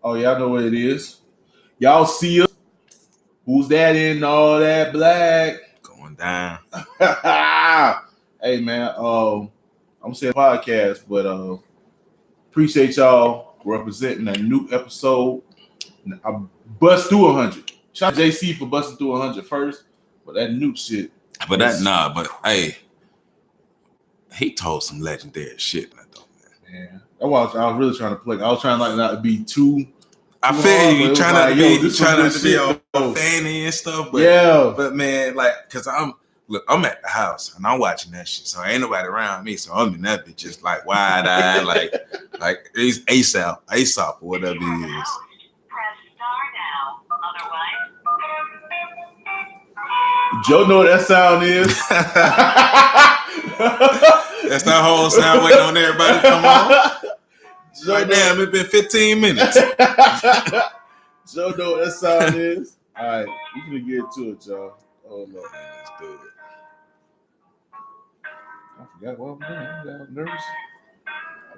Oh, y'all know what it is. Y'all see us. Who's that in all that black? Going down. Hey man, I'm saying podcast, but appreciate y'all representing a new episode. I bust through 100. Shout out JC for busting through 100 first, but that new shit. But hey, he told some legendary shit though, man. I was really trying to play. I was trying like not to be too. I feel you trying to be all fanny and stuff, but yeah. But man, like, cause I'm at the house and I'm watching that shit, so ain't nobody around me, so I'm in that bitch just like wide eyed, like it's ASAP or whatever it is. Joe know what that sound is. That's that whole sound waiting on everybody to come on. Joe right now, it's been 15 minutes. Joe know what that sound is. All right, we gonna get to it, y'all. Oh no, let's do it. I forgot what I'm doing. I got nervous.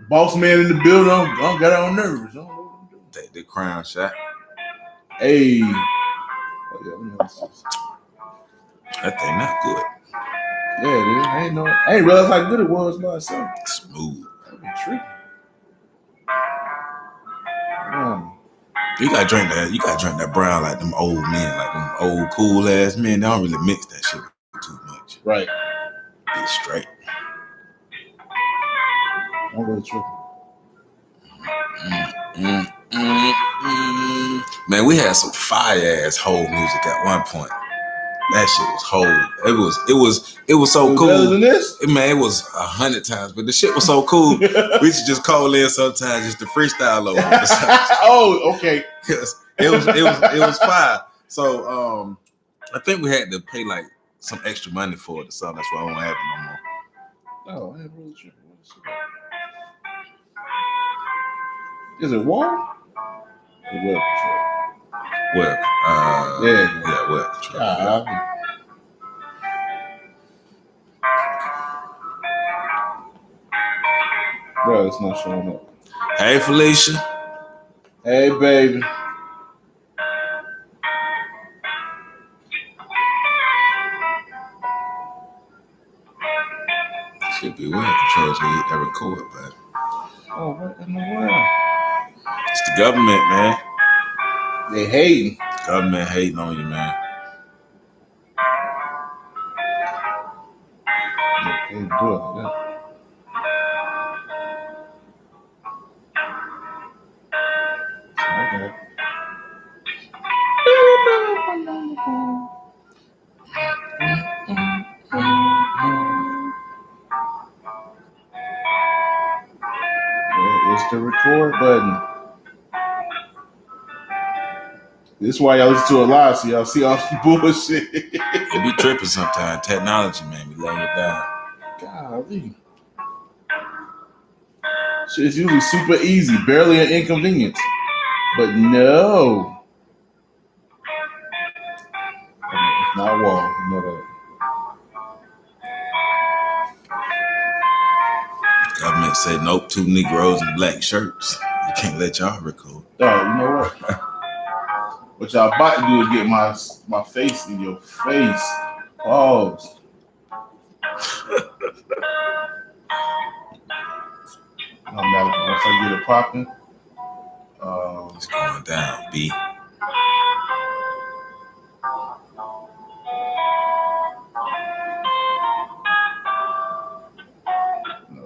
Boss man in the building. I got on nerves. I don't know what I'm doing. Take the crown shot. Hey. Oh, yeah, that thing not good. Yeah, dude. I ain't realized how good it was myself. Smooth. That'd be tricky. You gotta drink that. You gotta drink that brown like them old men, like them old cool ass men. They don't really mix that shit too much. Right. Get straight. I'm really tricky. Man, we had some fire ass whole music at one point. That shit was whole. It was so cool. Better than this? Man, it was 100 times, but the shit was so cool. We should just call in sometimes just to freestyle over. Oh, okay. Because it was fire. So I think we had to pay like some extra money for it, so that's why I won't have it no more. Oh, I ain't really tripping. Is it warm? Or well control? Well control. Bro, it's not showing up. Hey, Felicia. Hey, baby. Should be well control so you hit that record button. Oh, what in the world? It's the government, man. They hating. Government hating on you, man. They do it like that. Okay. It's the record button. This is why y'all listen to it live, so y'all see all the bullshit. It be tripping sometimes. Technology, man, be laying it down. Golly. Shit is usually super easy, barely an inconvenience. But no. It's not wall. You know that. Government say nope, 2 Negroes in black shirts. You can't let y'all record. Oh, you know what? What y'all about to do is get my face in your face. Pause. I'm mad once I get it popping. It's going down, B. No.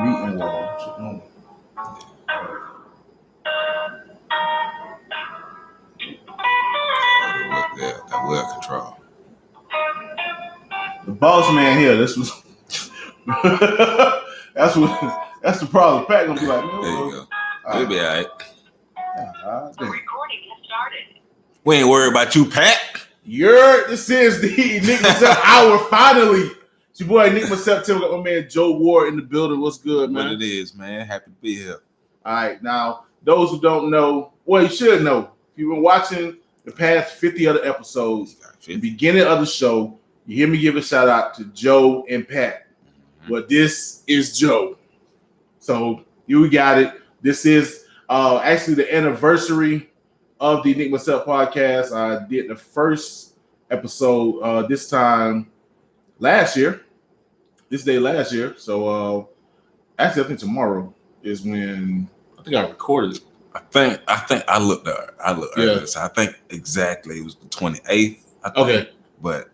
Meeting wall. That well control. The boss man here. This was. That's the problem. Pat gonna be like, no. There you go. We'll be all right. The recording has started. We ain't worried about you, Pat. This is the Enigma Sept Hour. Finally, it's your boy Enigma September. Got my man Joe Ward in the building. What's good, man? What it is, man. Happy to be here. All right, now those who don't know, well, you should know. If you've been watching the past 50 other episodes, the beginning of the show, You hear me give a shout out to Joe and Pat. But this is Joe. So you got it. This is actually the anniversary of the Enigma Sept podcast. I did the first episode this time last year. This day last year. So actually, I think tomorrow is when I think I recorded it. I think I looked at this. I think exactly it was the 28th. Okay. But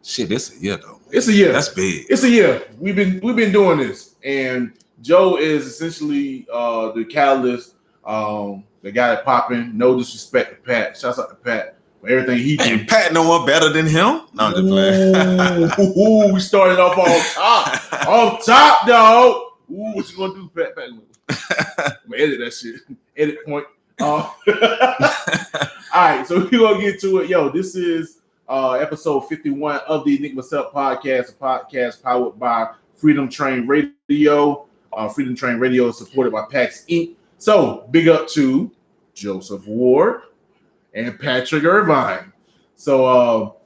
shit, it's a year though. It's a year. That's big. It's a year. We've been doing this, and Joe is essentially the catalyst, the guy that popping. No disrespect to Pat. Shouts out to Pat for everything he did. And Pat no one better than him. No, I'm just playing. Ooh, we started off on top, dog. Ooh, what you gonna do, Pat? I'm gonna edit that shit. Edit point. All right, so we're gonna get to it. Yo, this is episode 51 of the Enigma Sept podcast, a podcast powered by Freedom Train Radio. Freedom Train Radio is supported by PAX Inc. So big up to Joseph Ward and Patrick Irvine. So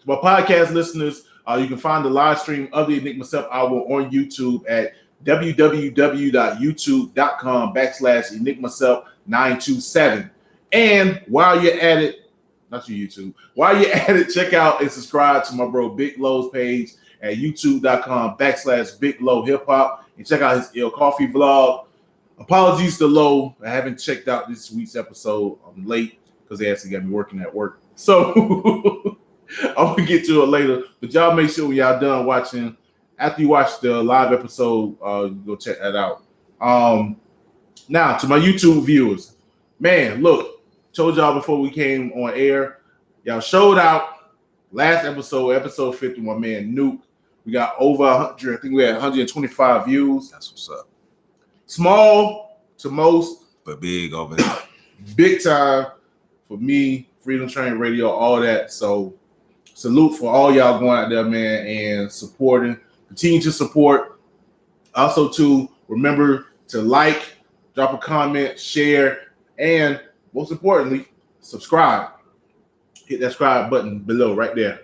to my podcast listeners, you can find the live stream of the Enigma Sept Hour on YouTube at www.youtube.com/Enigma Sept 927. And while you're at it, not your YouTube. While you're at it, check out and subscribe to my bro Big Low's page at youtube.com/Big Low Hip Hop and check out his Ill Coffee vlog. Apologies to Low. I haven't checked out this week's episode. I'm late because they actually got me working at work. So I'm gonna get to it later. But y'all make sure when y'all done watching, after you watch the live episode, go check that out. Now to my YouTube viewers, man, look. Told y'all before we came on air, y'all showed out last episode 50, my man Nuke. We got over 100. I think we had 125 views. That's what's up. Small to most, but big over there. Big time for me, Freedom Train Radio, all that. So salute for all y'all going out there, man, and supporting. Continue to support. Also, to remember to like, drop a comment, share, and most importantly, subscribe. Hit that subscribe button below, right there.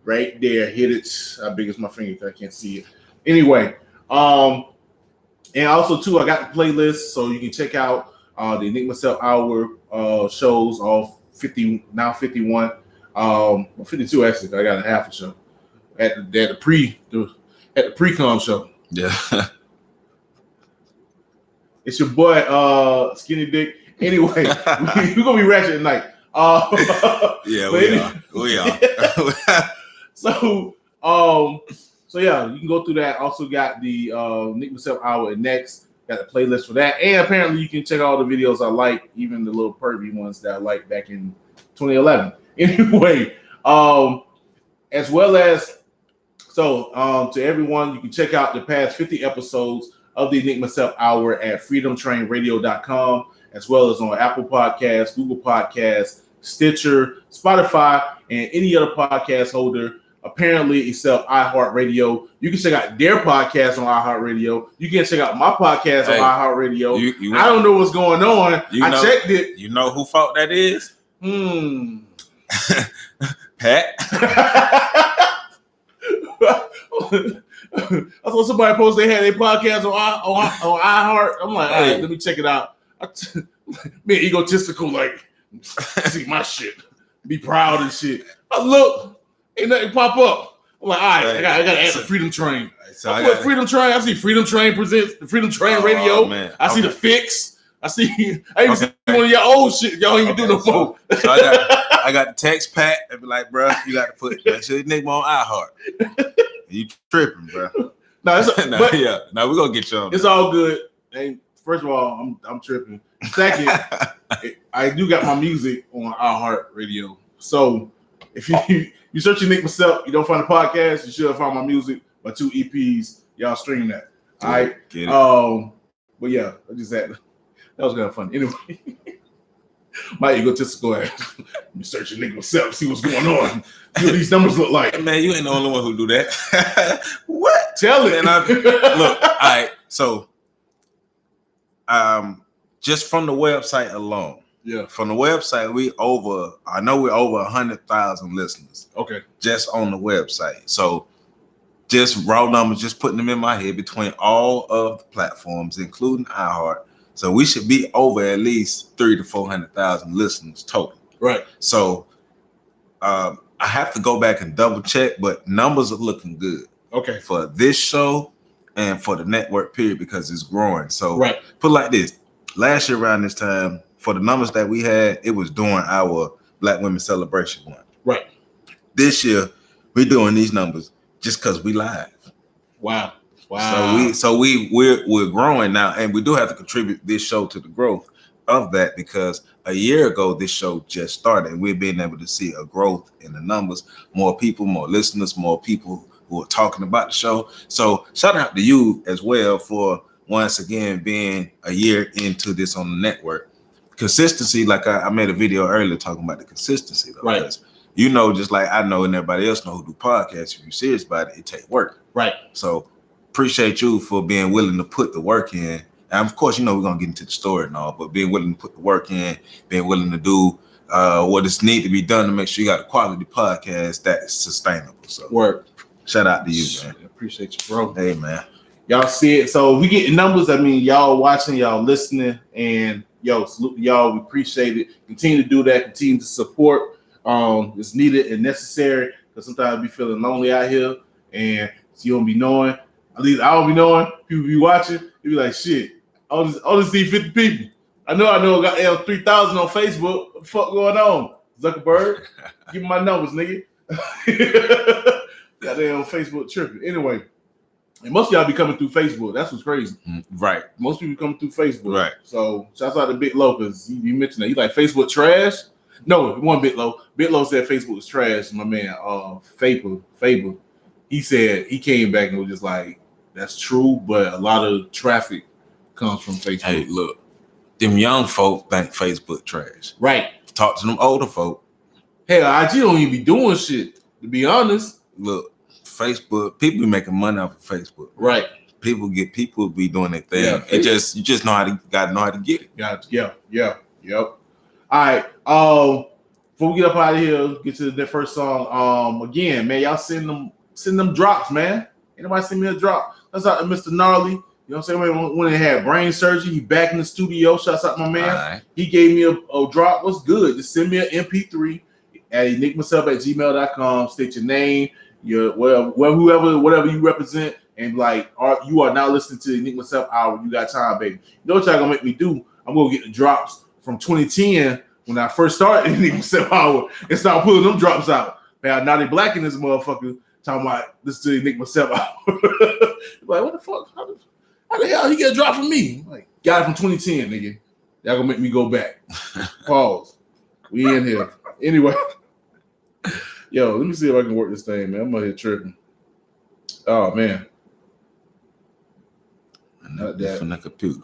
Right there. Hit it. How big is my finger? I can't see it. Anyway, and also too, I got the playlist, so you can check out the Enigma Sept Hour shows, all 50 now 51. 52 actually. I got a half a show at the pre-com show. Yeah. It's your boy Skinny Dick. Anyway, we're gonna be ratchet tonight. Yeah, we are. So yeah, you can go through that. Also got the Enigma Sept Hour and next. Got a playlist for that. And apparently you can check out all the videos I like, even the little pervy ones that I liked back in 2011. Anyway, as well as to everyone, you can check out the past 50 episodes of the Enigma Sept Hour at freedomtrainradio.com. as well as on Apple Podcasts, Google Podcasts, Stitcher, Spotify, and any other podcast holder, apparently except iHeartRadio. You can check out their podcast on iHeartRadio. You can check out my podcast on iHeartRadio. I don't know what's going on. I checked it. You know who fault that is? Pat. I saw somebody post they had their podcast on iHeart. I'm like, all right, let me check it out. Being egotistical, like, see my shit, be proud and shit. I look, ain't nothing pop up. I'm like, all right, I gotta add the Freedom Train. So I put Freedom Train. I see Freedom Train presents the Freedom Train Radio. Man. I see the Fix. I even see one of your old shit. Y'all ain't even do no more. So I got the text Pat and be like, bro, you got to put that shit nigga on iHeart. You tripping, bro? No, we're gonna get you on. It's all good. And first of all, I'm tripping. Second, I do got my music on iHeartRadio. So if you search Enigma Sept, you don't find the podcast, you should have found my music. My 2 EPs, y'all stream that. All right. Get it. But yeah, I just had that was kind of funny. Anyway, my egotistical ass. Let me search Enigma Sept, see what's going on. See what these numbers look like. Man, you ain't the only one who do that. What? Tell it. Look, all right. So, just from the website alone, Yeah. From the website, I know we're over 100,000 listeners. Okay. Just on the website. So just raw numbers, just putting them in my head between all of the platforms, including iHeart. So we should be over at least 300,000 to 400,000 listeners total. Right. So I have to go back and double check, but numbers are looking good. Okay. For this show and for the network period because it's growing. So right. Put it like this. Last year around this time, for the numbers that we had, it was during our Black Women Celebration one. Right. This year, we're doing these numbers just because we live. Wow. Wow. So we're growing now, and we do have to contribute this show to the growth of that because a year ago this show just started, and we're being able to see a growth in the numbers, more people, more listeners, more people who are talking about the show. So shout out to you as well for once again being a year into this on the network. Consistency, like I made a video earlier talking about the consistency, though, right? Because you know, just like I know and everybody else know who do podcasts, if you're serious about it, it takes work, right? So appreciate you for being willing to put the work in. And of course, you know, we're gonna get into the story and all, but being willing to put the work in, being willing to do what is need to be done to make sure you got a quality podcast that's sustainable. So work. Shout out to you, man. I appreciate you, bro. Hey, man. Y'all see it. So we get numbers. I mean, y'all watching, y'all listening, and yo, salute to y'all. We appreciate it. Continue to do that. Continue to support. It's needed and necessary because sometimes we feeling lonely out here, and you don't be knowing. At least I don't be knowing. People be watching. You be like, shit. All this see 50 people. I know. I got 3,000 on Facebook. What the fuck going on? Zuckerberg, give me my numbers, nigga. Got there on Facebook tripping. Anyway, and most of y'all be coming through Facebook. That's what's crazy. Right. Most people come through Facebook. Right. So shouts out to Big Low because you mentioned that. You like Facebook trash? No, it wasn't Big Low. Big Low said Facebook was trash. My man, Faber, he said he came back and was just like, that's true, but a lot of traffic comes from Facebook. Hey, look, them young folk think Facebook trash. Right. Talk to them older folk. Hey, IG don't even be doing shit, to be honest. Look, Facebook, people be making money off of Facebook. Right. People be doing their thing. Yeah, you just gotta know how to get it. Yep. All right. Before we get up out of here, get to the first song. Again, man, y'all send them drops, man. Anybody send me a drop? That's out to Mr. Gnarly. You know what I'm saying? When they had brain surgery, he back in the studio. Shouts out my man. Right. He gave me a drop. What's good? Just send me an MP3 at enigmasept@gmail.com. State your name, your whatever you represent, and like you are now listening to Enigma Sept Hour. You got time, baby. You know what y'all gonna make me do? I'm gonna get the drops from 2010 when I first started Enigma Sept Hour and start pulling them drops out. Man, now they black in this motherfucker talking about this to Enigma Sept Hour. Like, what the fuck? How the hell he get a drop from me? Like, got it from 2010, nigga. Y'all gonna make me go back. Pause. We in here. Anyway. Yo, let me see if I can work this thing, man. I'm out here tripping. Oh, man. Not that. From the computer.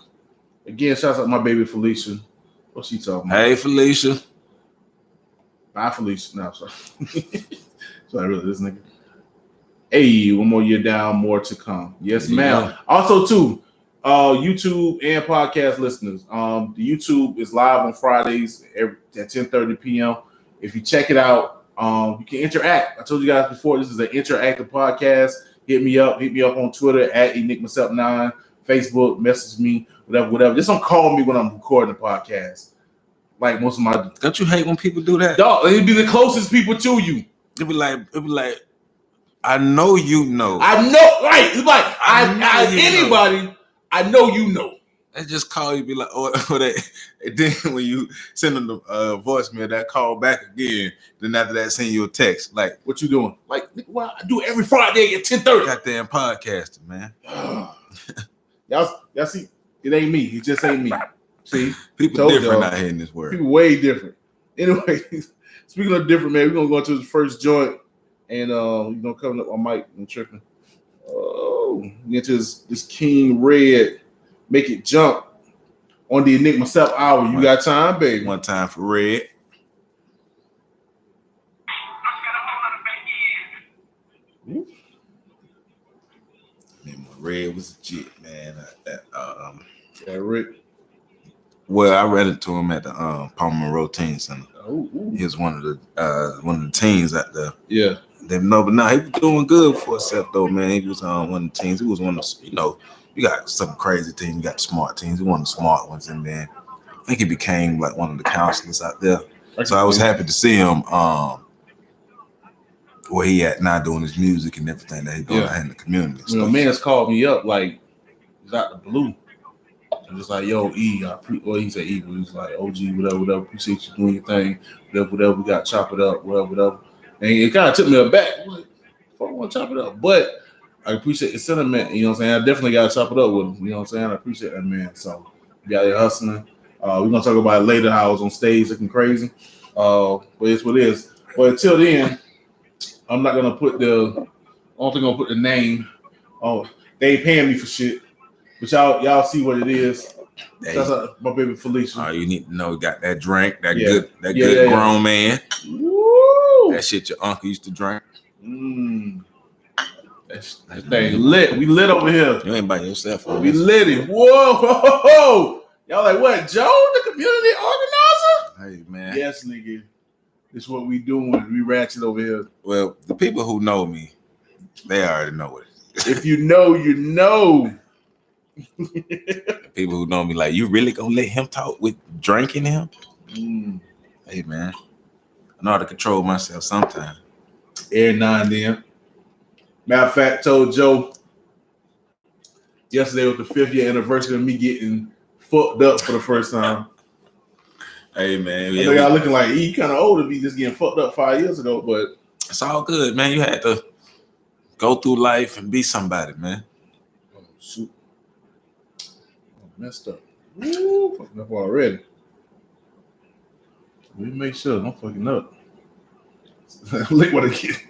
Again, shouts out to my baby Felicia. What's she talking about? Hey, Felicia. Bye, Felicia. No, sorry. Sorry, really, this nigga. Hey, one more year down, more to come. Yes, ma'am. Also, too, YouTube and podcast listeners. The YouTube is live on Fridays at 10:30 p.m. If you check it out, you can interact. I told you guys before, this is an interactive podcast. Hit me up on Twitter at enigmasept9, Facebook, message me, whatever. Just don't call me when I'm recording a podcast. Like most of my. Don't you hate when people do that? Dog, it'd be the closest people to you. It'd be like, I know you know. I know, right? It's like anybody. I know you know. They just call you, be like, or they. And then when you send them the voicemail, that call back again. Then after that, send you a text like, "What you doing?" Like, well, I do every Friday at 10:30. Goddamn podcasting, man. y'all see, it ain't me. It just ain't me. See, people different out here in this world. People way different. Anyway, speaking of different, man, we're gonna go to the first joint, and we're gonna cover up my mic. I'm tripping. Oh, get to this King Red, make it jump on the Enigma Sept Hour. You got time, baby? One time for Red. Man, Red was legit, man. Yeah, Rick. Well, I read it to him at the Palmer Monroe Teen Center. Ooh. He was one of the teens out there. Yeah. But nah, he was doing good for himself though, man. He was one of the teens. He was one of you got some crazy teams, you got smart teams. He was one of the smart ones, and then I think he became like one of the counselors out there. So I was happy to see him where he at now doing his music and everything that he doing out in the community. You know, man's called me up like he's out the blue. And just like, yo, E, he said E, but he was like, OG, whatever, appreciate you doing your thing, whatever, we got to chop it up, whatever. And it kind of took me aback. Like, I want to chop it up. But I appreciate the sentiment, you know what I'm saying? I definitely got to chop it up with him, you know what I'm saying? I appreciate that, man. So, we out there hustling. We're going to talk about it later, how I was on stage looking crazy. But it's what it is. But until then, I'm not going to put I don't think I'm going to put the name. Oh, they ain't paying me for shit. But y'all see what it is. That's my baby Felicia. Oh, you need to know, got that drink, that good grown man. Woo! That shit your uncle used to drink. That thing lit. We lit over here. You ain't by yourself. We lit it. Whoa! Y'all like what? Joe, the community organizer? Hey man. Yes, nigga. This is what we doing. We ratchet over here. Well, the people who know me, they already know it. If you know, you know. People who know me, like, you really gonna let him talk with drinking him? Hey man, I know how to control myself sometimes. Every now and then. Matter of fact, told Joe yesterday was the 5th year anniversary of me getting fucked up for the first time. Hey man, I know y'all looking like he kind of old to be just getting fucked up 5 years ago, but it's all good, man. You had to go through life and be somebody, man. Oh shoot. Messed up. Woo, fucking up already. We make sure I'm fucking up. Look what I get.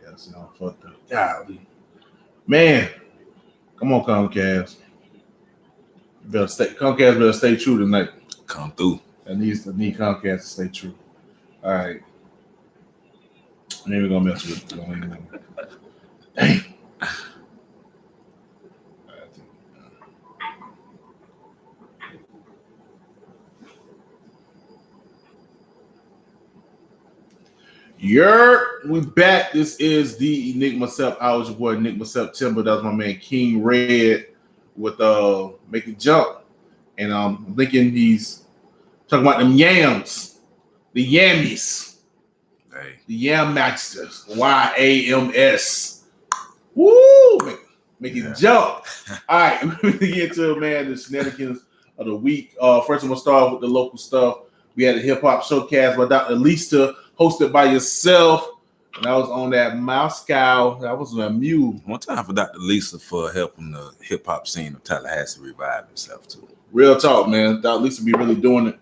Yeah, see, I'm fucked up. Golly. Man, come on, Comcast. Comcast better stay true tonight. Come through. I need Comcast to stay true. All right. Maybe we're gonna mess with it. Dang. We back. This is the Enigma Sept Hour. Your boy Enigma September. That was my man King Red with Make It Jump. And I'm thinking he's talking about them yams. The yammies. Hey. The Yam Masters. YAMS. Woo! Make it jump. All right, we're gonna get to the shenanigans of the week. First I'm gonna start with the local stuff. We had a hip hop showcase by Dr. Lisa, hosted by yourself. And I was on that Moscow. I was on a mule. One time for Dr. Lisa for helping the hip hop scene of Tallahassee revive itself too. Real talk, man. Dr. Lisa be really doing it.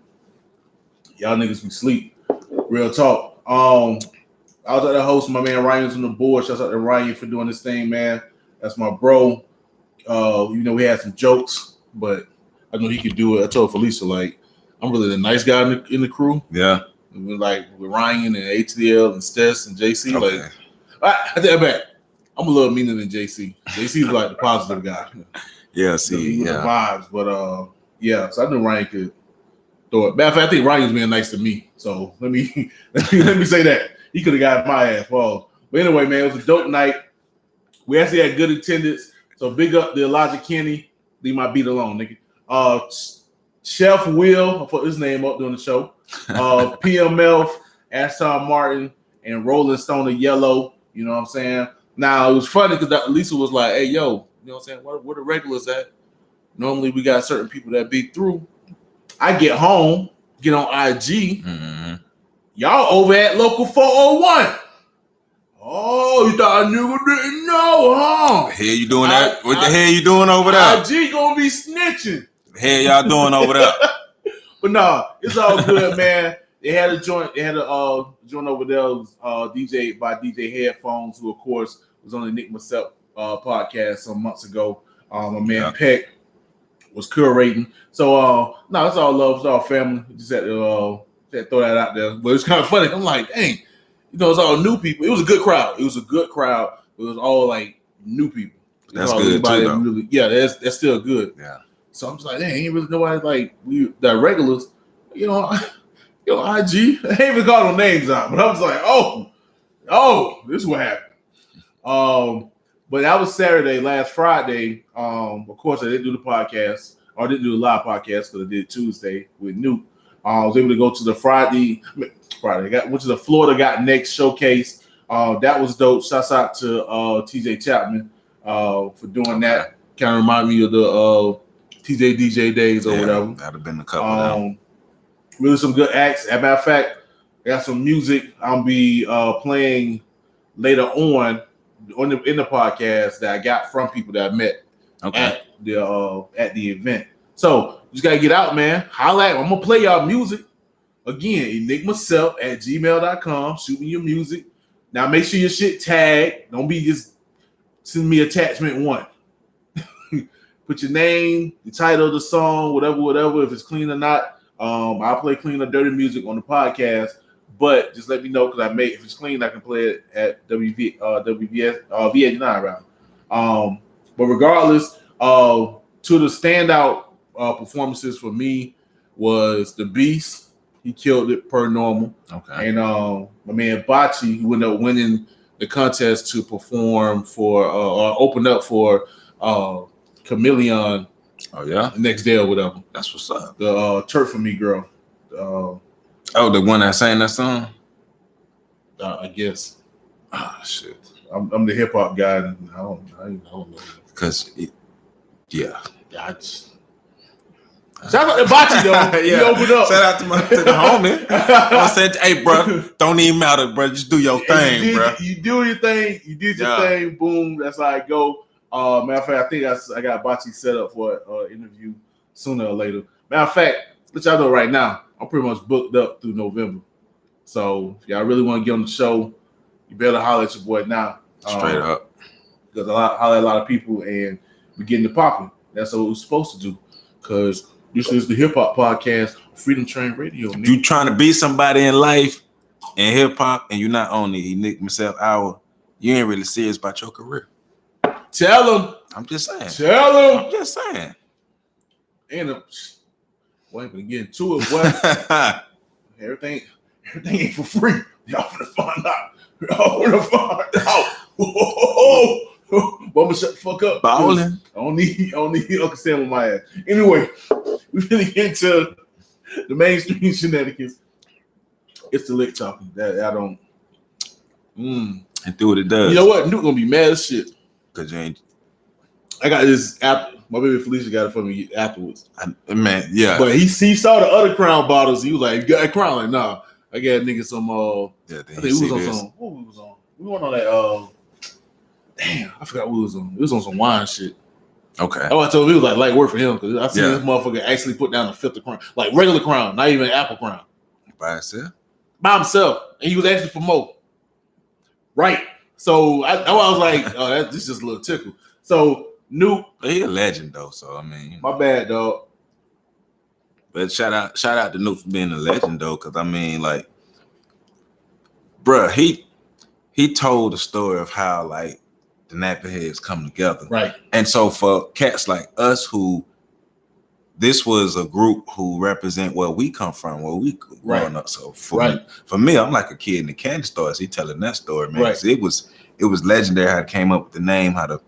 Y'all niggas be sleep. Real talk. I was at the host. My man Ryan's on the board. Shouts out to Ryan for doing this thing, man. That's my bro. We had some jokes, but I know he could do it. I told Felicia, like, I'm really the nice guy in the crew. Yeah. Like with Ryan and ATL and Stess and JC. Okay. Like, I take that back. I'm a little meaner than JC. JC's like the positive guy. Yeah, see, the vibes. But yeah, so I knew Ryan could throw it. Matter of fact, I think Ryan's being nice to me. So let me say that. He could have got my ass fall. But anyway, man, it was a dope night. We actually had good attendance. So big up to Elijah Kenny. Leave my beat alone, nigga. Chef Will, I put his name up during the show. PML, Aston Martin, and Rolling Stone of Yellow. You know what I'm saying? Now, it was funny because Lisa was like, hey, yo, you know what I'm saying? Where the regulars at? Normally, we got certain people that be through. I get home, get on IG. Mm-hmm. Y'all over at Local 401. Oh, you thought I didn't know, huh? The hell you doing that? What the hell you doing over there? IG gonna be snitching. The hell y'all doing over there? But no, it's all good, man. They had a joint. They had a joint over there. DJ by DJ Headphones, who of course was on the Enigma Sept podcast some months ago. My man Peck was curating. So no, it's all love, it's all family. Just had to throw that out there. But it's kind of funny. I'm like, dang, it's all new people. It was a good crowd. It was all like new people. That's good too, though. Really, yeah, that's still good. Yeah. So I'm just like, hey, ain't really nobody like the regulars, you know, IG. I ain't even call no names out, but I was like, oh, this is what happened. But that was Saturday. Last Friday, of course, I didn't do the podcast, or I didn't do the live podcast because I did Tuesday with Nuke. I was able to go to the Friday, which is a Florida Got Next showcase. That was dope. Shouts out to TJ Chapman for doing that. Kind of remind me of the TJ DJ days or whatever. That'd have been a couple of them. Really some good acts. As a matter of fact, I got some music I'll be playing later on in the podcast that I got from people that I met at the event. So you just gotta get out, man. Holla at me. I'm gonna play y'all music. Again, enigmasept@gmail.com. Shoot me your music. Now make sure your shit tagged. Don't be just send me attachment 1. Put your name, the title of the song, whatever. If it's clean or not. I'll play clean or dirty music on the podcast, but just let me know because if it's clean, I can play it at V89 round. But regardless, two of the standout performances for me was the Beast. He killed it per normal. Okay. And my man Bachi, who ended up winning the contest to perform for or open up for Chameleon. Oh yeah, the next day or whatever. That's what's up. The Turf for Me girl. The one that sang that song. I guess. Shit. I'm the hip hop guy. And I don't know. Because I just. Shout out to Bachi though. He opened up. Shout out to the homie. I said, hey, bro, don't even matter, bro. Just do your thing, bro. You do your thing. You did your thing. Boom. That's how I go. Matter of fact, I think I got Bachi set up for an interview sooner or later. Matter of fact, let y'all know right now, I'm pretty much booked up through November. So if y'all really want to get on the show, you better holler at your boy now. Straight up. Because I holler at a lot of people and we're getting it popping. That's what we're supposed to do. Because this is the hip hop podcast, Freedom Train Radio. If you trying to be somebody in life in hip hop and you're not on the Enigma Sept Hour, you ain't really serious about your career. Tell them. I'm just saying. Tell them. I'm just saying. And we ain't gonna get into it. What? everything ain't for free. Y'all gonna find out. Y'all gonna find out. But I'm gonna shut the fuck up. Ballin'. I don't need Uncle Sam on my ass. Anyway, we really get into the mainstream shenanigans. It's the lick talking that I don't. And do what it does. You know what? Nuke gonna be mad as shit. Cause you ain't. I got this app. My baby Felicia got it for me afterwards. Man, yeah. But he saw the other Crown bottles. He was like, "You got a Crown?" Like, nah. I got nigga some. Yeah, I think we was on some. What we was on? We went on that. Damn, I forgot what we was on. It was on some wine shit. Okay. Oh, I told him it was like light work for him because I seen this motherfucker actually put down a fifth of Crown, like regular Crown, not even Apple Crown. By himself. By himself, and he was actually for Mo. Right. So I was like, oh, this is just a little tickle. So Nuke, he a legend though. So I mean, my bad, dog. But shout out to Nuke for being a legend though, because I mean, like, bruh, he told the story of how like the nappy heads come together, right? And so for cats like us, who this was a group who represent where we come from, where we growing up. So for me, I'm like a kid in the candy stores. He telling that story, man. Right. It was legendary how it came up with the name, how the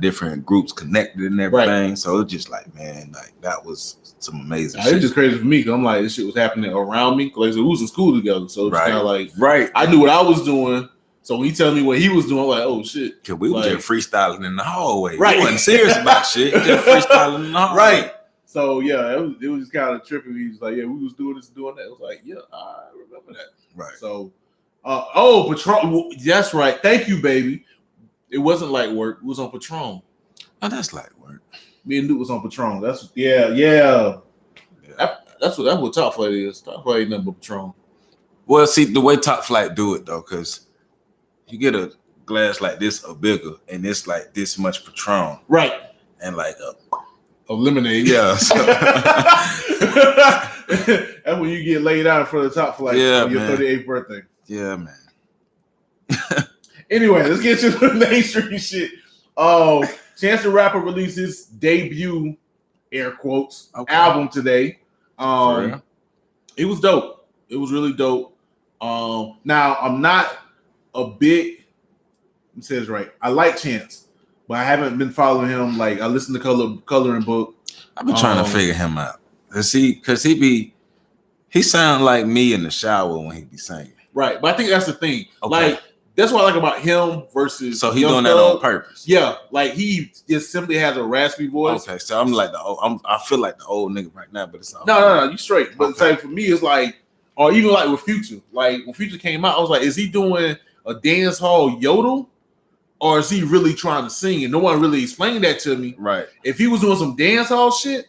different groups connected and everything. Right. So it's just like, man, like that was some amazing shit. It's just crazy for me because I'm like, this shit was happening around me. Like, we was in school together. So it's kind of like, I knew what I was doing. So when he tell me what he was doing, I'm like, oh shit. Cause we were just freestyling in the hallway. Right. We wasn't serious about shit. Just freestyling in the hallway. Right. So yeah, it was just kind of trippy. He was like, yeah, we was doing this, doing that. It was like, yeah, I remember that. Right. So, Patron. That's right. Thank you, baby. It wasn't light work. It was on Patron. Oh, that's light work. Me and Duke was on Patron. That's yeah. That's what Top Flight is. Top Flight ain't nothing but Patron. Well, see the way Top Flight do it though, because you get a glass like this or bigger, and it's like this much Patron, right? And like a lemonade. Yeah. So. That's when you get laid out in front of the Top Flight on your 38th birthday. Yeah, man. Anyway, let's get to the mainstream shit. Chance the Rapper released his debut air quotes Okay. album today. For real? It was dope. It was really dope. Now I'm not a big. It says right. I like Chance, but I haven't been following him. Like I listen to Coloring Book. I've been trying to figure him out. Cause he sound like me in the shower when he be singing. Right, but I think that's the thing. Okay. Like that's what I like about him versus. So he Young doing that Thug. on purpose. Yeah, like he just simply has a raspy voice. Okay, so I'm like I feel like the old nigga right now, but it's all No, you straight. But it's Okay. like for me, it's like, or even like with Future. Like when Future came out, I was like, is he doing a dance hall yodel, or is he really trying to sing? And no one really explained that to me. right. If he was doing some dance hall shit,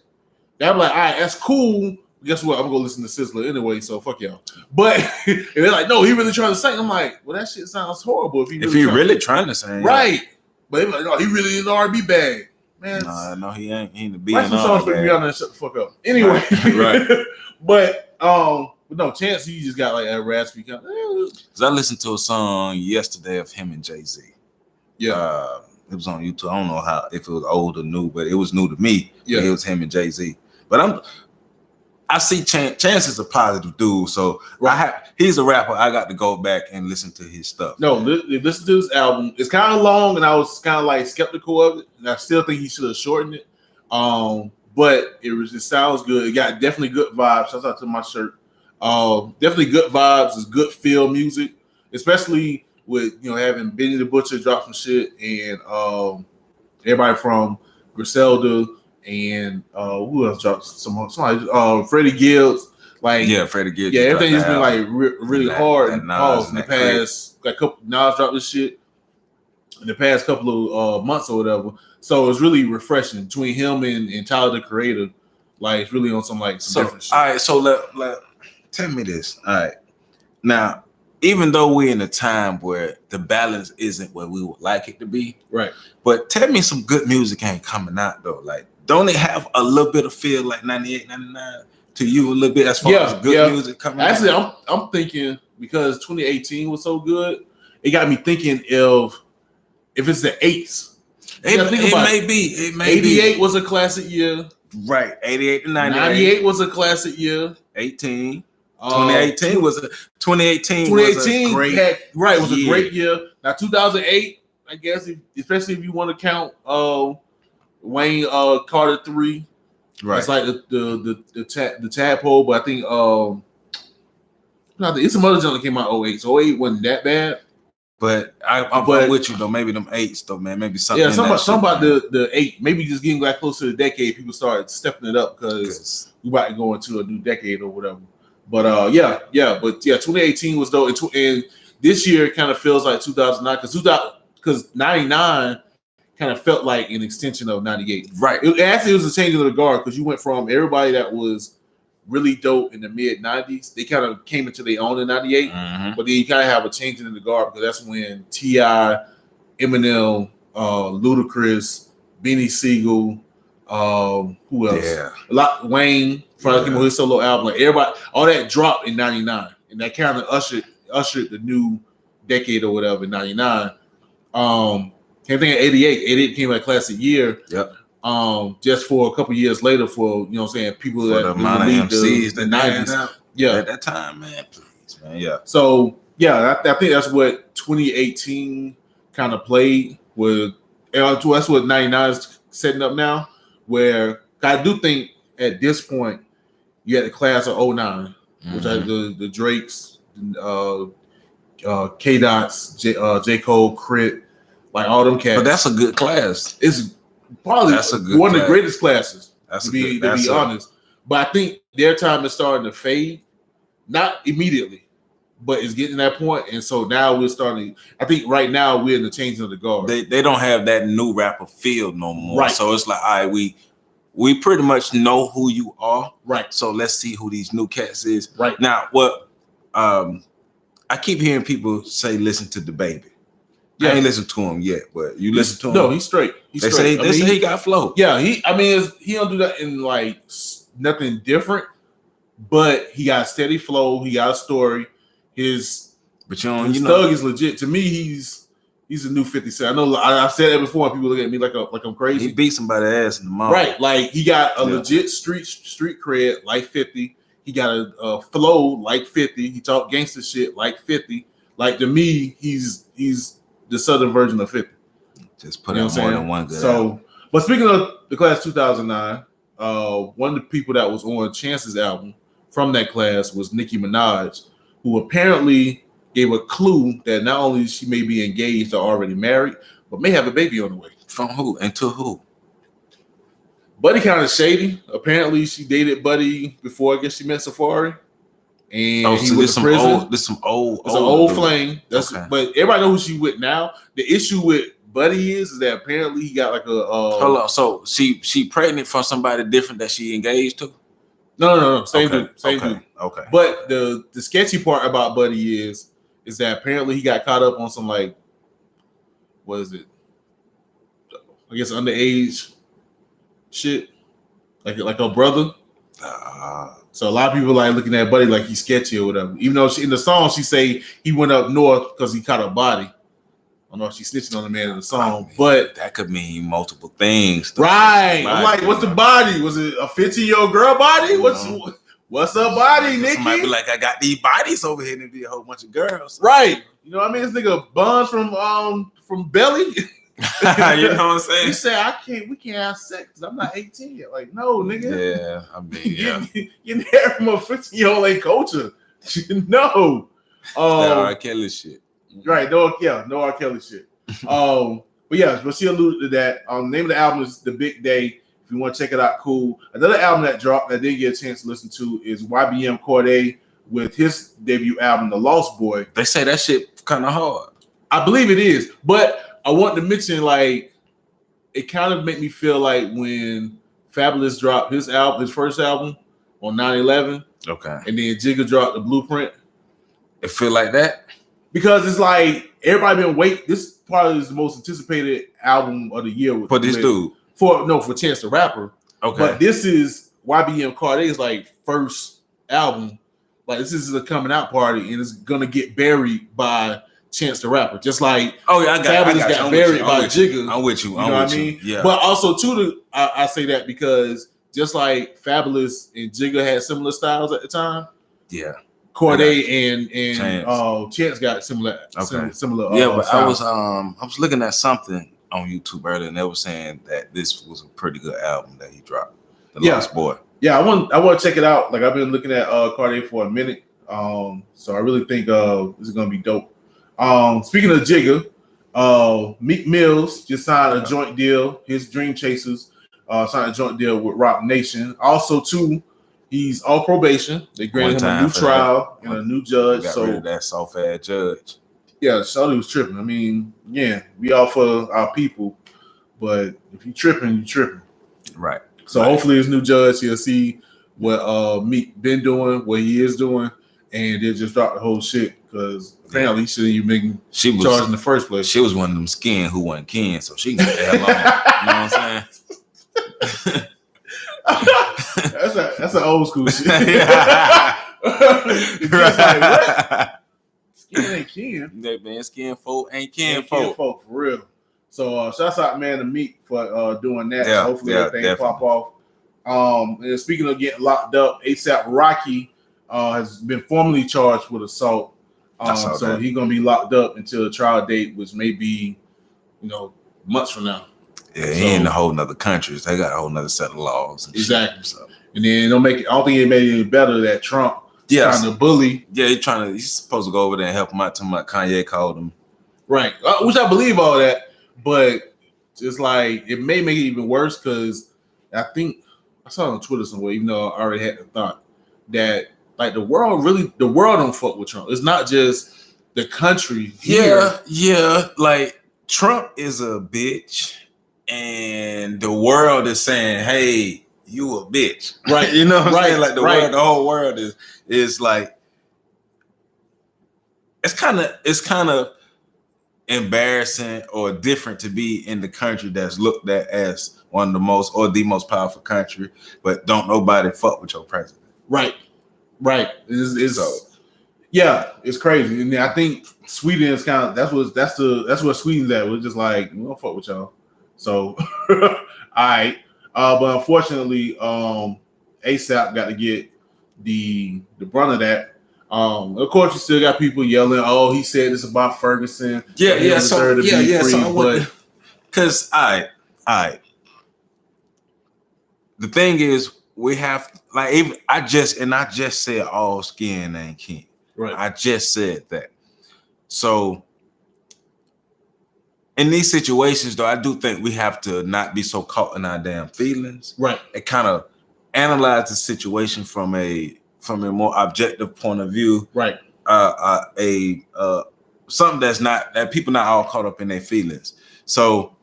I'd be like, all right, that's cool. Guess what? I'm gonna listen to Sizzler anyway, so fuck y'all. But if they're like, no, he really trying to sing. I'm like, well, that shit sounds horrible. If he really trying to sing, right. But they're like, no, he really in the R&B bag. Man, no, he ain't. He in the B write and some songs for me on there. Shut the fuck up. Anyway, Right. but no, Chance, he just got like a raspy kind. Cause I listened to a song yesterday of him and Jay-Z. Yeah, It was on YouTube. I don't know if it was old or new, but it was new to me. Yeah. It was him and Jay-Z. But I see Chance is a positive dude, so he's a rapper. I got to go back and listen to his stuff. no, listen to this album. It's kind of long, and I was kind of like skeptical of it, and I still think he should have shortened it. But it sounds good. It got definitely good vibes. Shout out to my shirt. Definitely good vibes. It's good feel music, especially with having Benny the Butcher drop some shit, and everybody from Griselda. And who else dropped somebody? Freddie Gibbs, like Freddie Gibbs. Yeah, everything has been like really hard and Nas in the past. Like Nas dropped this shit in the past couple of months or whatever. So it's really refreshing between him and Tyler the Creator. Like it's really on some different shit. All right, so let tell me this. All right, now even though we're in a time where the balance isn't where we would like it to be, right? But tell me some good music ain't coming out though. Like, don't it have a little bit of feel like 98, 99 to you a little bit as far as good music coming out? Actually, I'm thinking because 2018 was so good, it got me thinking of if it's the eights. It may be. 88 was a classic year. Right. 88 to 98. 98 was a classic year. 2018 was a great was a great year. Now 2008, I guess, especially if you want to count Wayne Carter 3. Right. It's like the tadpole, but I think it's some other junk that came out 08. So 08 wasn't that bad. But I'm with you though. Maybe them eights though, man. Maybe something. Yeah, something about the 8. Maybe just getting back close to the decade. People started stepping it up because we about to go into a new decade or whatever. But 2018 was dope, and this year kind of feels like 2009 because 99 kind of felt like an extension of 98. Right. It was a change of the guard because you went from everybody that was really dope in the mid 90s. They kind of came into their own in 98, but then you kind of have a change in the guard because that's when T.I., Eminem, Ludacris, Beanie Siegel, who else? Yeah. Wayne from his solo album. Like everybody, all that dropped in 99, and that kind of ushered the new decade or whatever in 99. Same thing at 88. 88 became a classic year. Yep. Just for a couple years later, for people for that the amount of MCs the 90s. Yeah, at that time, man. Please, man. Yeah. So I think that's what 2018 kind of played with. That's what 99 is setting up now. Where I do think at this point you had the class of 09, which are the Drakes, K Dots, J Cole, Crit, like all them cats. But that's a good class. It's probably one of the greatest classes. To be honest, but I think their time is starting to fade, not immediately, but it's getting to that point, and so now we're starting. I think right now we're in the changing of the guard. They don't have that new rapper feel no more. Right. So it's like, all right, we pretty much know who you are. Right. So let's see who these new cats is. Right. Now, what I keep hearing people say, listen to the baby. Yeah. I ain't listened to him yet, but you listen to him. No, he's straight. They say he got flow. Yeah, he don't do that in like nothing different, but he got steady flow. He got a story. His thug is legit. To me, he's He's a new 50 Cent. I know I've said that before. People look at me like I'm crazy. He beat somebody's ass in the mall. Right. Like he got a legit street cred like 50. He got a flow like 50. He talk gangster shit like 50. Like to me, he's the southern version of 50. Just put out more than one good. So, but speaking of the class 2009, one of the people that was on Chance's album from that class was Nicki Minaj, who apparently gave a clue that not only she may be engaged or already married, but may have a baby on the way. From who and to who? Buddy kind of shady. Apparently, she dated Buddy before I guess she met Safari. And he was in prison. This some old. It's an old flame. That's okay. But everybody knows who she with now. The issue with Buddy is that apparently he got like a. Hold on. So she pregnant from somebody different that she engaged to? No. Same dude. Okay. But the sketchy part about Buddy is that apparently he got caught up on some like, what is it? I guess underage shit, like her brother. So a lot of people like looking at Buddy like he's sketchy or whatever. Even though in the song she say he went up north because he caught a body. I don't know if she's snitching on the man in the song, but that could mean multiple things. Right. I'm like, what's the body? Was it a 15-year-old girl body? What's her body, Nikki? Might be like, I got these bodies over here and be a whole bunch of girls. Right. You know what I mean? This nigga Buns from Belly. You know what I'm saying? He said, we can't have sex because I'm not 18 yet. Like, no, nigga. Yeah, I mean, yeah. You're there from a 15-year-old ain't culture. No. That R. Kelly shit. Right. No R. Kelly shit. But yeah, but she alluded to that. The name of the album is The Big Day. If you want to check it out, cool. Another album that dropped that I didn't get a chance to listen to is YBM Cordae with his debut album, The Lost Boy. They say that shit kind of hard. I believe it is, but I want to mention, like, it kind of made me feel like when Fabulous dropped his first album on 9/11. Okay. And then Jigga dropped The Blueprint. It feel like that? Because it's like everybody been waiting. This probably is the most anticipated album of the year. For this dude? For Chance the Rapper. Okay. But this is YBM Cordae's like first album. Like this is a coming out party and it's gonna get buried by Chance the Rapper, just like Fabulous got buried by Jigga. I'm with you. You know what I mean? Yeah. But also too, I say that because just like Fabulous and Jigga had similar styles at the time. Yeah. Cordae and Chance got similar. Similar. Yeah, but styles. I was looking at something on YouTube earlier, and they were saying that this was a pretty good album that he dropped. The Lost Boy. Yeah, I want to check it out. Like I've been looking at Cordae for a minute. So I really think this is gonna be dope. Speaking of Jigga, Meek Mills just signed a joint deal. His Dream Chasers signed a joint deal with Rock Nation. Also, too, he's on probation. They granted him a new trial and a new judge. Got rid of that soft ass judge. Yeah, Shawty was tripping. I mean, yeah, we all for our people, but if you tripping, you tripping. Right. So hopefully, his new judge, he'll see what Meek been doing, what he is doing, and they'll just drop the whole shit because apparently he shouldn't even been charged in the first place. She was one of them skin who wasn't kin, so she can get the hell on. You know what I'm saying? That's an old school shit. Right. Skin ain't kin. Man, skin folk ain't kin folk. For real. So shouts out, man, to Meek for doing that. Yeah, hopefully everything pop off. And speaking of getting locked up, ASAP Rocky has been formally charged with assault. So he's gonna be locked up until the trial date, which may be, months from now. Yeah, he in a whole nother countries. They got a whole nother set of laws. And exactly. Shit, so. And then don't make it. I don't think it made it any better that Trump trying to bully. Yeah, he's supposed to go over there and help him out. Kanye called him. Right. Which I believe all that, but it's like it may make it even worse because I think I saw it on Twitter somewhere, even though I already had the thought that like the world don't fuck with Trump. It's not just the country here. Yeah. Like Trump is a bitch, and the world is saying, "Hey, you a bitch." Right. You know what I'm saying? Like the whole world is like it's kind of embarrassing or different to be in the country that's looked at as one of the most or the most powerful country, but don't nobody fuck with your president. Right. Yeah, it's crazy, and I think Sweden is kind of that's what Sweden's at. We're just like we don't fuck with y'all. So, all right, but unfortunately, ASAP got to get the brunt of that. Of course, you still got people yelling, "Oh, he said this about Ferguson." Yeah, He don't deserve to be free, So I want, but because I. The thing is, we have like even I just said all skin ain't kin. right, I just said that. So in these situations, though, I do think we have to not be so caught in our damn feelings. right, And kind of analyze the situation from a more objective point of view. right. Something that people not all caught up in their feelings. So,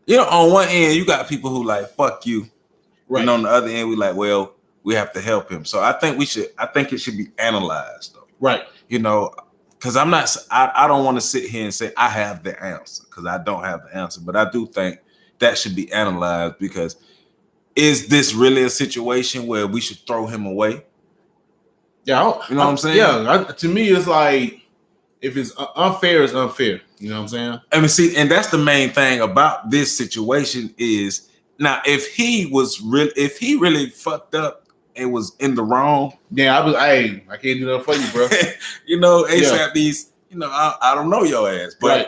on one end, you got people who like fuck you. Right. And on the other end, we like, well, we have to help him. So I think it should be analyzed though. Right. Because I don't want to sit here and say I have the answer, because I don't have the answer. But I do think that should be analyzed, because is this really a situation where we should throw him away? Yeah. What I'm saying? Yeah. To me, it's like, if it's unfair, it's unfair. You know what I'm saying? I mean, see, and that's the main thing about this situation is, now, if he really fucked up and was in the wrong, yeah, I can't do nothing for you, bro. ASAP these, I don't know your ass, but right.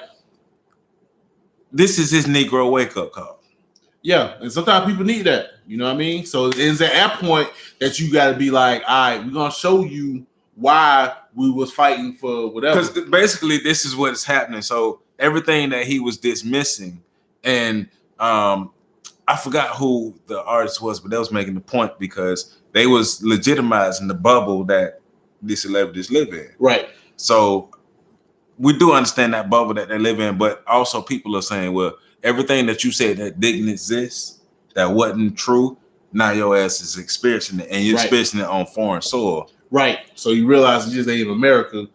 This is his Negro wake up call. Yeah, and sometimes people need that. You know what I mean? So it's at that point that you got to be like, all right, we're gonna show you why we was fighting for whatever. Because basically, this is what's happening. So everything that he was dismissing, and I forgot who the artist was, but they was making the point because they was legitimizing the bubble that these celebrities live in. Right. So we do understand that bubble that they live in, but also people are saying, well, everything that you said that didn't exist, that wasn't true, now your ass is experiencing it, and you're experiencing it on foreign soil. Right. So you realize it just ain't in America.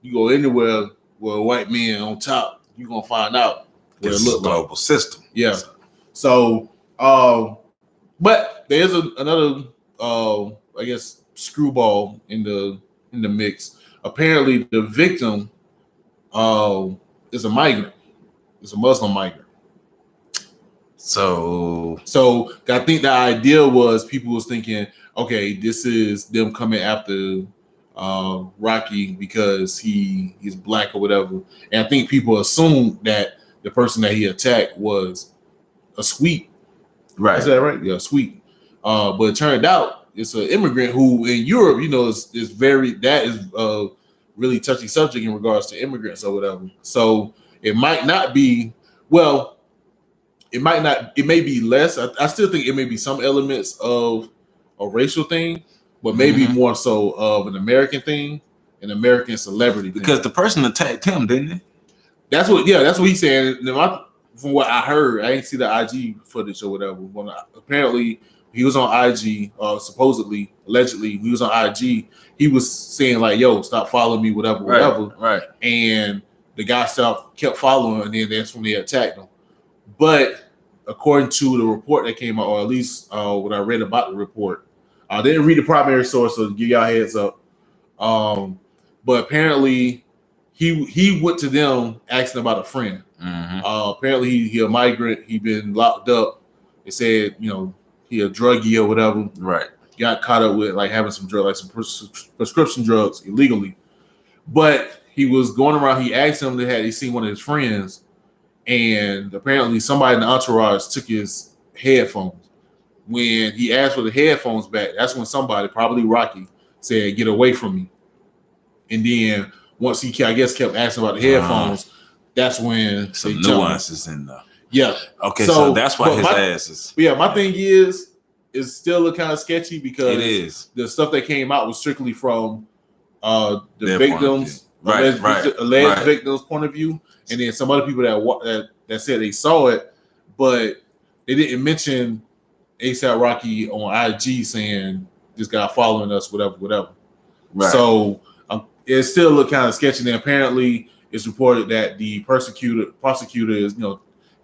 You go anywhere where a white man on top, you're gonna find out what it looks like. Global system. Yeah. So but there's another I guess screwball in the mix. Apparently the victim is a migrant. It's a Muslim migrant. So I think the idea was people was thinking, okay, this is them coming after Rocky because he's black or whatever. And I think people assumed that the person that he attacked was a sweep. Right. Is that right? Yeah, sweep. But it turned out it's an immigrant who in Europe, is very, that is a really touchy subject in regards to immigrants or whatever. So it might not be, well, it may be less. I still think it may be some elements of a racial thing, but maybe more so of an American thing, an American celebrity thing. Because the person attacked him, didn't he? That's what he said. From what I heard, I didn't see the IG footage or whatever. Apparently, he was on IG, supposedly, allegedly, he was on IG. He was saying like, yo, stop following me, whatever. Right. And the guy kept following, and then that's when they attacked him. But according to the report that came out, or at least what I read about the report, I didn't read the primary source, so give y'all heads up. But apparently, he went to them asking about a friend. Mm-hmm. Apparently, he a migrant. He been locked up. They said, he a druggie or whatever. Right. Got caught up with like having some drugs, like some prescription drugs illegally. But he was going around. He asked him he seen one of his friends. And apparently somebody in the entourage took his headphones. When he asked for the headphones back, that's when somebody, probably Rocky, said, get away from me. And then once he, I guess, kept asking about the headphones, that's when some nuances in there. Yeah. Okay, so that's why his ass is. Yeah, my thing is still kind of sketchy because it is. The stuff that came out was strictly from the victims, alleged victims' point of view. And then some other people that said they saw it, but they didn't mention ASAP Rocky on IG saying this guy following us, whatever. Right. So it still looked kind of sketchy. And apparently, it's reported that the prosecutor is,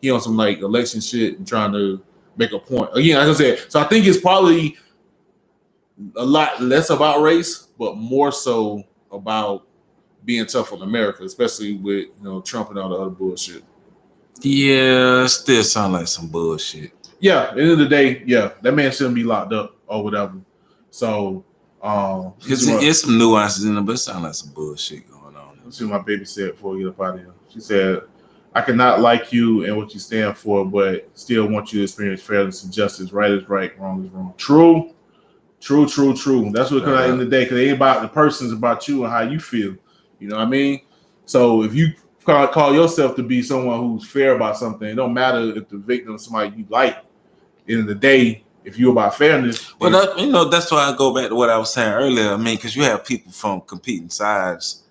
he on some like election shit and trying to make a point. Again, like I said, so I think it's probably a lot less about race, but more so about being tough on America, especially with Trump and all the other bullshit. Yeah, still sound like some bullshit. Yeah, at the end of the day, yeah, that man shouldn't be locked up or whatever. So, it's some nuances in it, but it sounds like some bullshit going on. Let's see what my baby said before we get up out of here. She said, "I cannot like you and what you stand for, but still want you to experience fairness and justice. Right is right, wrong is wrong." True. That's what it comes out in the day, because it ain't about the person, it's about you and how you feel. You know what I mean? So if you call yourself to be someone who's fair about something, it don't matter if the victim is somebody you like. At the end of the day, if you're about fairness. Well, that's why I go back to what I was saying earlier. I mean, because you have people from competing sides,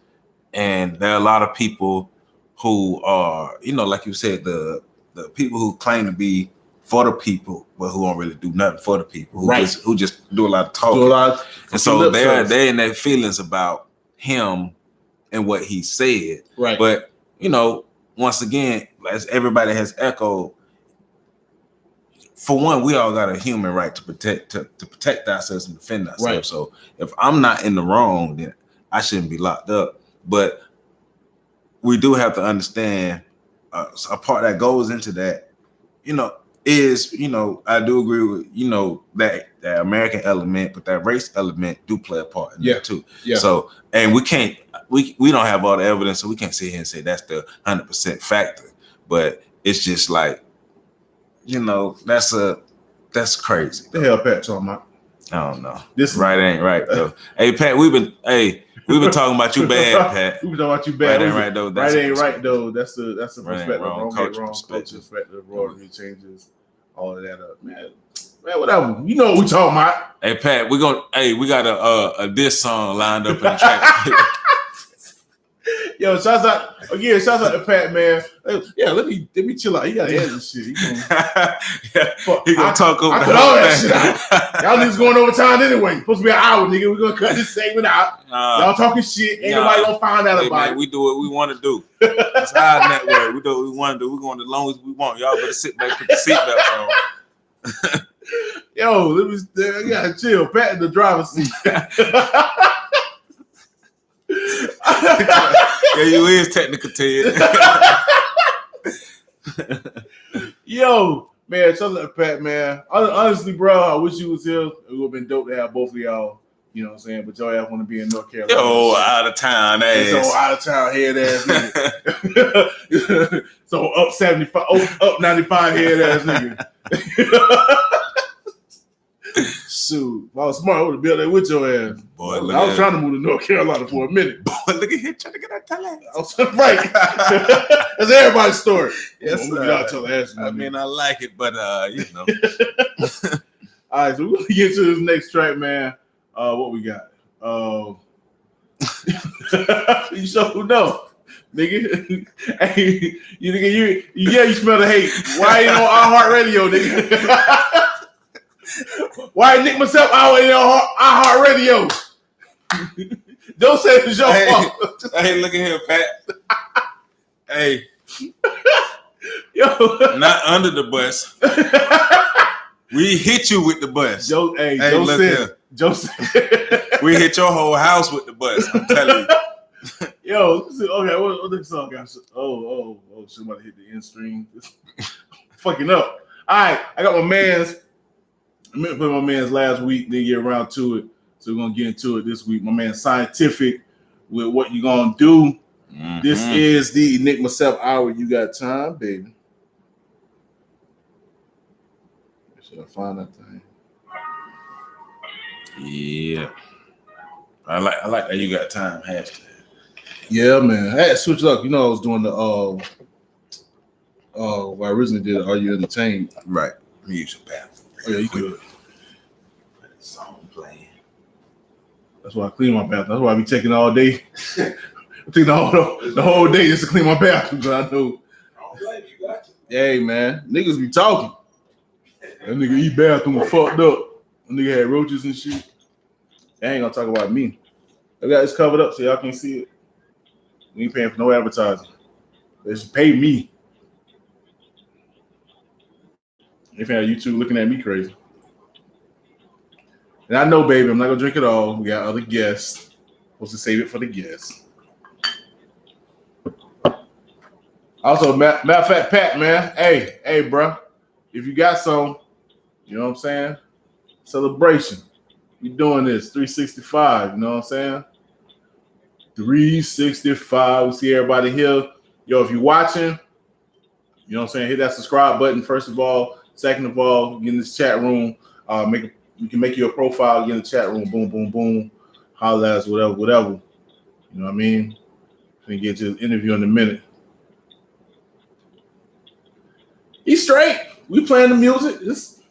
and there are a lot of people who are, like you said, the people who claim to be for the people, but who don't really do nothing for the people, who just do a lot of talking. And so they're in their feelings about him and what he said. Right. But, once again, as everybody has echoed, for one, we all got a human right to protect ourselves and defend ourselves. Right. So if I'm not in the wrong, then I shouldn't be locked up. But we do have to understand a part that goes into that, is, I do agree with, that American element, but that race element do play a part in that too. Yeah. So, and we don't have all the evidence, so we can't sit here and say that's the 100% factor. But it's just like, that's crazy. What the hell Pat talking about? I don't know. This right ain't right though. Hey Pat, we've been talking about you bad, Pat. We've been talking about you bad. Right ain't right though. Right ain't right though. That's the perspective. Wrong, culture perspective. Royalty changes, all of that up, man. Man, whatever. You know what we talking about. Hey Pat, we got a diss song lined up in the track. Yo, shouts out to Pat, man. Yeah, let me chill out. He got to edit shit. He gonna talk over I cut all that shit out. Y'all niggas going over time anyway. Supposed to be an hour, nigga. We're gonna cut this segment out. Y'all talking shit. Ain't nobody gonna find out about it. We do what we want to do. That's our network. We do what we want to do. We're going as long as we want. Y'all better sit back, put the seatbelts on. Yo, you gotta chill. Pat in the driver's seat. Yeah, you is technical, Ted. Yo, man, shout out to Pat, man. Honestly, bro, I wish you was here. It would have been dope to have both of y'all. You know what I'm saying? But y'all want to be in North Carolina. Yo, out of town ass. So out of town head ass nigga. So up 75, up 95 head ass nigga. Shoot, if I was smart, I would have built that with your ass. Boy, I was trying to move to North Carolina for a minute. Boy, look at him trying to get that talent. Right. That's everybody's story. Yes, I mean, I like it, but All right, so we're gonna get to this next track, man. What we got? You sure know, nigga. Hey, you smell the hate. Why ain't on iHeartRadio, nigga? Why Enigma Sept Hour ain't on iHeartRadio? Don't say it's your fault. Hey, look at here, Pat. Hey, yo, not under the bus. We hit you with the bus. Joe look said. Joe said. We hit your whole house with the bus. I'm telling you. Yo, okay, what this song got? Oh, somebody hit the end stream. Fucking up. All right, I got my man's. I meant to put my man's last week, didn't get around to it. So we're gonna get into it this week. My man Scientifik with What You Gonna Do. Mm-hmm. This is the Enigma Sept Hour. You got time, baby. Should I find that thing? Yeah. I like that you got time hashtag. Yeah, man. I had to switch it up. I was doing the what I originally did, Are You Entertained? Right. Music bathroom. Oh, yeah, you could. Song playing. That's why I clean my bathroom. That's why I be taking all day. I'm taking the whole day just to clean my bathroom, because I know. You got you. Hey, man. Niggas be talking. That nigga eat bathroom fucked up. That nigga had roaches and shit. I ain't gonna talk about me. I got this covered up so y'all can see it. We ain't paying for no advertising. They should pay me. If you have YouTube looking at me crazy. And I know, baby, I'm not gonna drink it all. We got other guests. Supposed to save it for the guests. Also, matter of fact, Pat, man, hey, bro, if you got some, you know what I'm saying? Celebration. We doing this 365, you know what I'm saying? 365. We see everybody here. Yo, if you're watching, you know what I'm saying? Hit that subscribe button, first of all. Second of all, get in this chat room. We can make you a profile, get in the chat room. Boom, boom, boom. Holla at us, whatever. You know what I mean? Gonna get to the interview in a minute. He's straight. We playing the music. This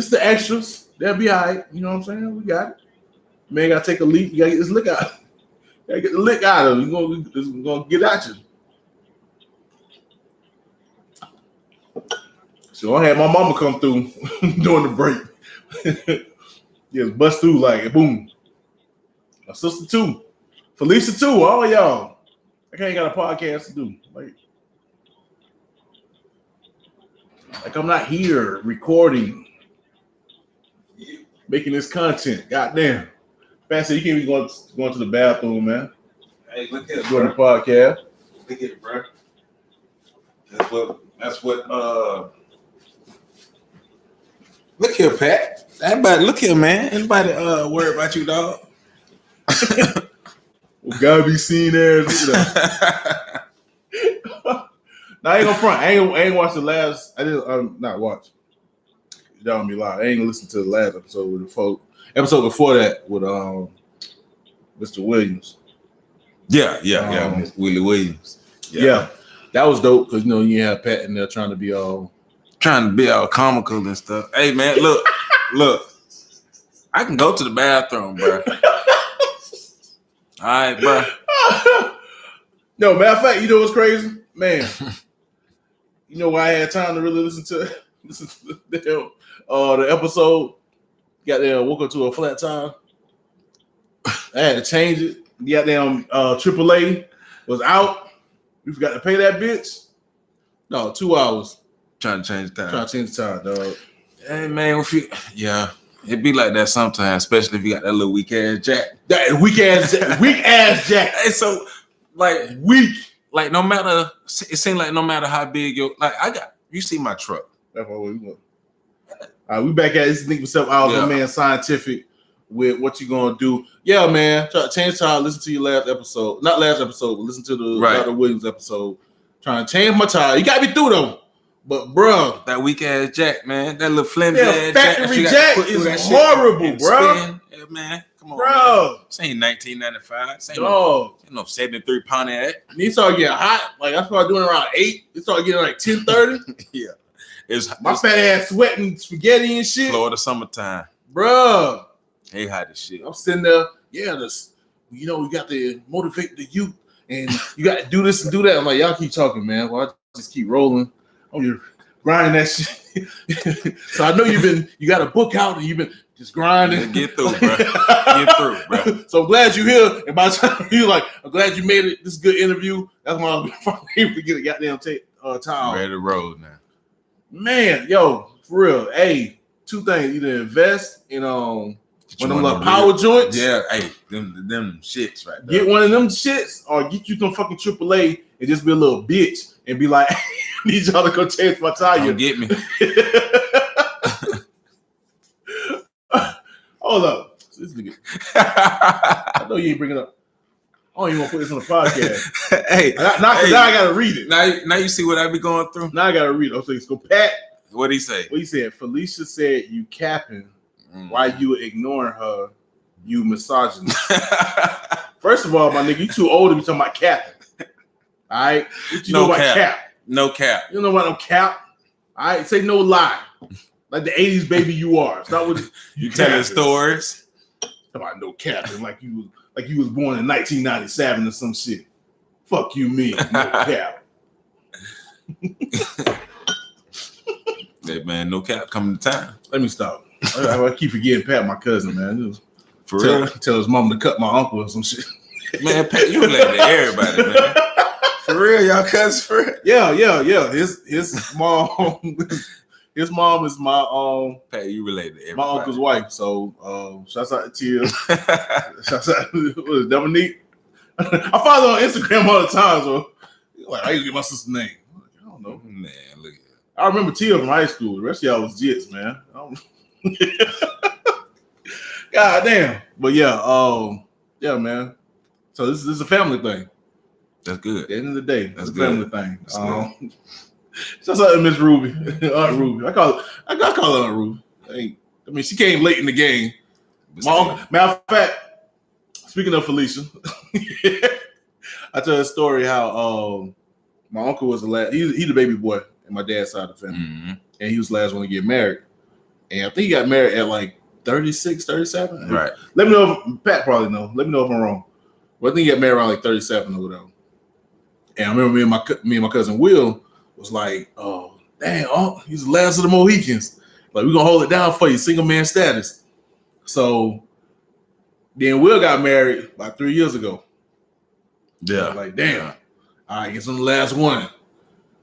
the extras. They'll be all right. You know what I'm saying? We got it. Man, gotta take a leak. You gotta get this lick out. Gotta get the lick out of him. We're gonna get at you. So I had my mama come through during the break. Just bust through like boom. My sister too. Felicia too. All y'all. I can't got a podcast to do. Like I'm not here recording, making this content. Goddamn. Fancy, you can't be going to the bathroom, man. Hey, look at it, doing the bro. podcast. Look at it, bro. That's what look here, Pat. Everybody, look here, man. Anybody worry about you, dog? Well, gotta be seen there. Now I ain't gonna front. I ain't watched the last. I didn't not watch. That would be live. I ain't listened to the last episode with the folk. Episode before that with Mr. Williams. Yeah. Willie Williams. Yeah, that was dope because you have Pat in there trying to be all comical and stuff. Hey man, look. I can go to the bathroom, bro. All right, bro. No, matter of fact, you know what's crazy, man? You know why I had time to really listen to the episode? Got there, woke up to a flat time. I had to change it. Goddamn AAA was out. We forgot to pay that bitch. No, 2 hours. Trying to change the time, dog. Hey man, it be like that sometimes, especially if you got that little weak ass jack. That weak ass jack. Hey, so weak. Like no matter, it seems like no matter how big you see my truck. That's what we want. All right, we back at this Enigma Sept Hour, my man Scientifik with what you gonna do. Yeah, man. Try to change tire, listen to your last episode. Not last episode, but listen to the Dr. Williams episode. Trying to change my tire. You gotta be through though. But bro, that weak ass jack, man. That little flimsy ass factory jack is horrible, bro. Yeah, man. Come on, bro. Man. This ain't 1995. This ain't no 73 Pontiac. And he started getting hot. Like I started doing around 8. It started getting like 10:30. Yeah. My fat ass sweating spaghetti and shit. Florida summertime. Bro. Hey, hot as shit. I'm sitting there. Yeah, we got to motivate the youth and you got to do this and do that. I'm like, y'all keep talking, man. Well, I just keep rolling. I'm just grinding that shit. So I know you got a book out and you've been just grinding. Get through, bro. Get through, bro. So I'm glad you're here. And by the time you're like, I'm glad you made it. This is a good interview. That's why I'm able to get a goddamn towel. Ready to roll now. Man, yo, for real. Hey, 2 things. Either invest in one of them little power joints. Yeah, hey, them shits right there. Get one of them shits or get you some fucking AAA and just be a little bitch and be like, I need y'all to go change my tire. Don't get me. Hold up. This nigga. I know you ain't bringing up. I don't even want to put this on the podcast. Hey, now I gotta read it. Now you see what I be going through. Now I gotta read it. Okay, so Pat. What'd he say? What he said? Felicia said you capping. Why you ignoring her? You misogynist. First of all, my nigga, you too old to be talking about capping. All right, what you know about cap? No cap. You don't know about no cap. All right, say no lie. Like the 80s baby you are. Stop with you telling stories. About no capping, like you was born in 1997 or some shit. Fuck you, me. No cap. Hey man, no cap coming to time. Let me stop. I keep forgetting Pat, my cousin, man. For real? Tell his mom to cut my uncle or some shit. Man, Pat, you related to everybody, man. For real, y'all cousins for real? Yeah. His mom, His mom is my Pat, you related to my everybody. uncle's wife. So shouts out to Tia. Shouts out to Dominique. I follow her on Instagram all the time. So like, I can get my sister's name. I don't know. Man, look at that. I remember Tia from high school. The rest of y'all was jits, man. God damn. But yeah, man. So this is a family thing. That's good. At the end of the day, That's it's a good. family thing. That's good. Shouts out to Miss Ruby, Aunt Ruby. I call her Aunt Ruby. I mean, she came late in the game. Matter of fact, speaking of Felicia, I tell a story how my uncle was the last. He's the baby boy in my dad's side of the family, and he was the last one to get married. And I think he got married at like 36, 37. Right. Let me know if Pat probably know. Let me know if I'm wrong. But I think he got married around like 37 or whatever. And I remember me and my cousin Will was like, "Oh, dang, he's the last of the Mohicans. Like, we're gonna hold it down for you, single man status." So then Will got married like 3 years ago. Yeah. Like, damn. All right, guess I'm the last one.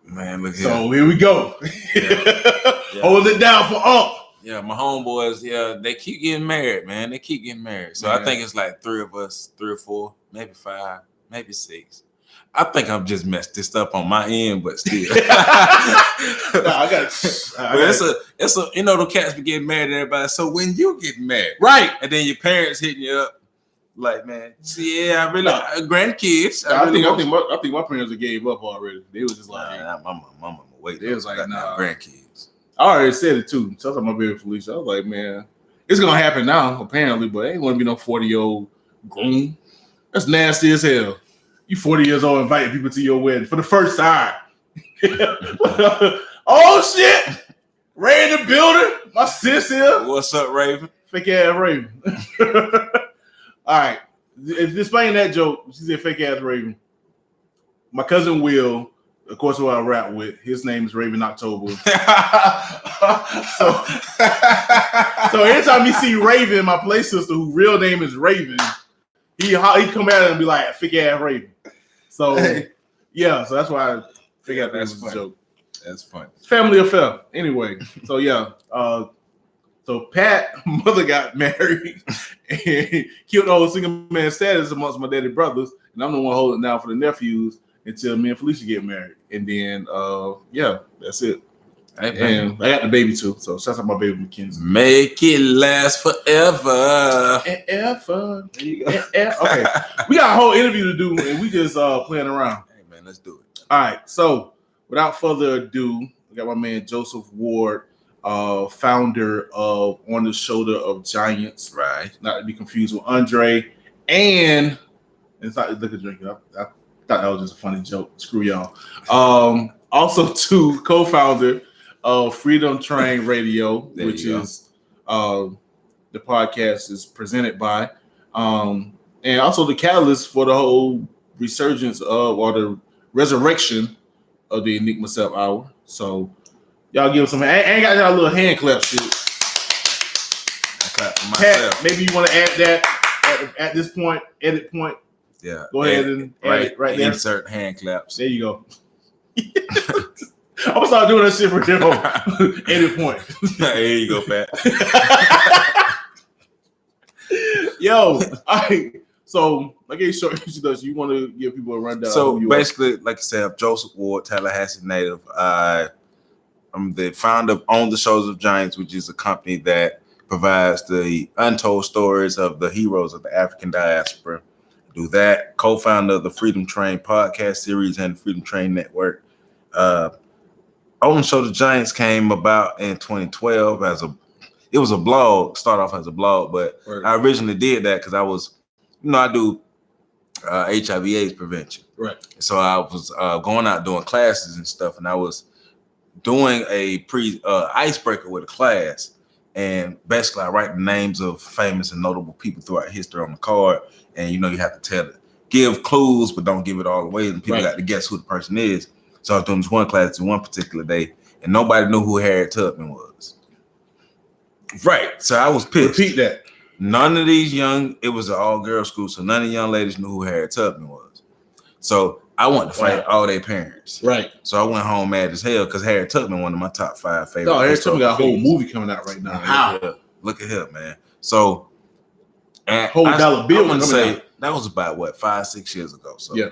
Man, look here. So here we go. Yeah. Hold it down for Unc. Yeah, my homeboys, they keep getting married, man. They keep getting married. So Man. I think it's like 3 of us, 3 or 4, maybe 5, maybe 6. I think I've just messed this up on my end, but still. It's a the cats be getting married to everybody. So when you get married, right, and then your parents hitting you up, like, man, see, I really grandkids. I think my parents have gave up already. They was just like, my mama wait. They was like, nah, grandkids. I already said it too. Shout out to my baby Felicia. I was like, man, it's gonna happen now, apparently, but it ain't gonna be no 40-year-old groom. That's nasty as hell. You 40 years old inviting people to your wedding for the first time. Oh shit! Ray in the building. My sis here. What's up, Raven? Fake ass Raven. All right. Explain that joke. She said fake ass Raven. My cousin Will, of course, who I rap with, his name is Raven October. So anytime you see Raven, my play sister, whose real name is Raven, he come at her and be like, fake ass Raven. So yeah, so that's why I figure out that's a joke. That's funny. Family affair. Anyway, so yeah. So Pat, mother got married and killed the whole single man status amongst my daddy brothers, and I'm the one holding it down for the nephews until me and Felicia get married. And then that's it. Hey, and I got the baby too. So shout out to my baby Mackenzie. Make it last forever. Ever. There you go. Okay. We got a whole interview to do and we just playing around. Hey man, let's do it. All right. So without further ado, we got my man Joseph Ward, founder of On the Shoulder of Giants. Right. Not to be confused with Andre. And it's not liquor drinking. I thought that was just a funny joke. Screw y'all. Also to co-founder of Freedom Train Radio, which is the podcast is presented by, and also the catalyst for the whole resurgence of or the resurrection of the Enigma Sept Hour. So y'all give some. I ain't got that little hand clap shit. I clap for myself. Pat, maybe you want to add that at this point, edit point. Yeah. Go ahead and add it right there. Insert hand claps. There you go. I'm gonna start doing that shit for them. Edit point. There you go, Pat. Yo, all right. So, like a short introduction, you want to give people a rundown? So of who you basically, like I said, I'm Joseph Ward, Tallahassee native. I'm the founder of On the Shoulders of Giants, which is a company that provides the untold stories of the heroes of the African diaspora. Do that. Co-founder of the Freedom Train podcast series and the Freedom Train Network. On the Shoulder Giants came about in 2012 it was a blog, start off as a blog, but right. I originally did that because I was, I do HIV/AIDS prevention. Right. So I was going out doing classes and stuff, and I was doing a icebreaker with a class, and basically I write the names of famous and notable people throughout history on the card, and you have to give clues, but don't give it all away, and people got to guess who the person is. So I was doing this one class in one particular day, and nobody knew who Harriet Tubman was. Right. So I was pissed. Repeat that. None of these it was an all-girl school, so none of the young ladies knew who Harriet Tubman was. So I wanted to fight all their parents. Right. So I went home mad as hell because Harriet Tubman, one of my top 5 favorite. No, Harriet Tubman got a whole movie coming out right now. How? Look at him, man. So, and whole dollar bill. I want to say that was about what 5-6 years ago. So yeah.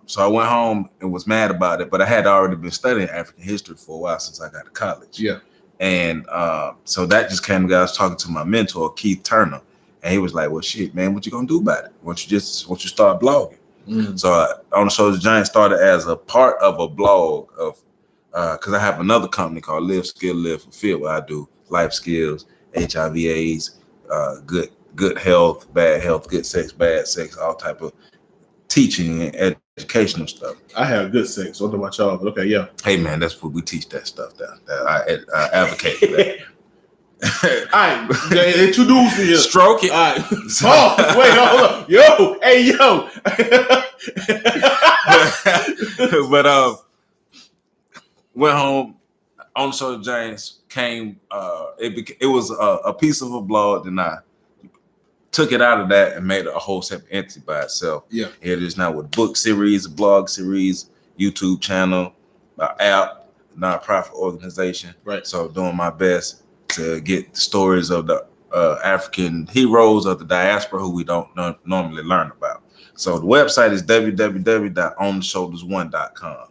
So I went home and was mad about it, but I had already been studying African history for a while since I got to college. Yeah. And so that just came to I was talking to my mentor, Keith Turner, and he was like, well, shit, man, what you gonna do about it? Once you start blogging. So On the Show the Giant started as a part of a blog of, because I have another company called Live Skill, Live Fulfill, where I do life skills, HIV, AIDS, good health, bad health, good sex, bad sex, all type of teaching and educational stuff. I have good sex. I don't know about y'all, but okay, yeah. Hey man, that's what we teach that stuff down. I advocate for that. All right, introduce me here. Stroke it. All right. Oh, wait, hold up. Yo, hey, yo. But went home. On the Show, James came. It was a piece of a blog, and I took it out of that and made it a whole separate entity by itself. Yeah, it is now with book series, blog series, YouTube channel, app, nonprofit organization. Right. So doing my best to get the stories of the African heroes of the diaspora who we don't normally learn about. So the website is www.ontheshoulders1.com.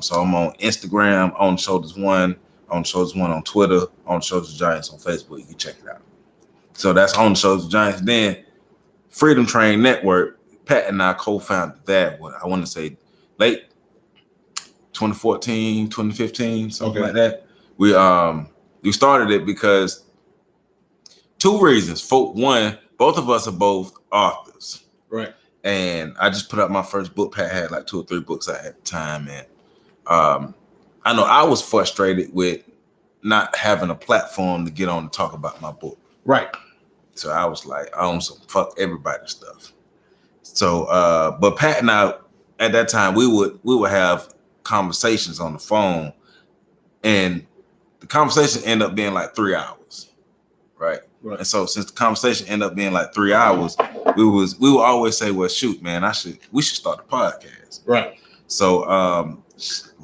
So I'm on Instagram, On the Shoulders One, On the Shoulders One on Twitter, On the Shoulders Giants on Facebook. You can check it out. So that's On the Shoulders Giants. Then Freedom Train Network, Pat and I co-founded that. I want to say late 2014, 2015, something like that. We started it because 2 reasons. One, both of us are both authors. Right. And I just put up my first book. Pat had like 2 or 3 books at the time. And I know I was frustrated with not having a platform to get on and talk about my book. Right. So I was like, I own some fuck everybody stuff. So, but Pat and I, at that time, we would have conversations on the phone, and the conversation ended up being like 3 hours. Right. And so since the conversation ended up being like 3 hours, we would always say, well, shoot, man, we should start a podcast. Right. So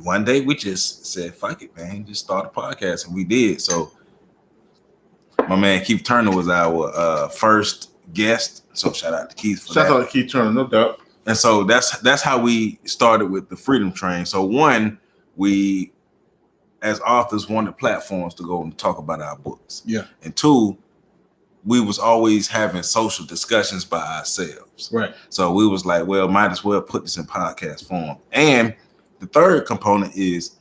one day we just said, fuck it, man, just start a podcast. And we did. So my man Keith Turner was our first guest. So shout out to Keith for that. Shout out to Keith Turner, no doubt. And so that's how we started with the Freedom Train. So one, we as authors wanted platforms to go and talk about our books. Yeah. And 2, we was always having social discussions by ourselves. Right. So we was like, well, might as well put this in podcast form. And the third component is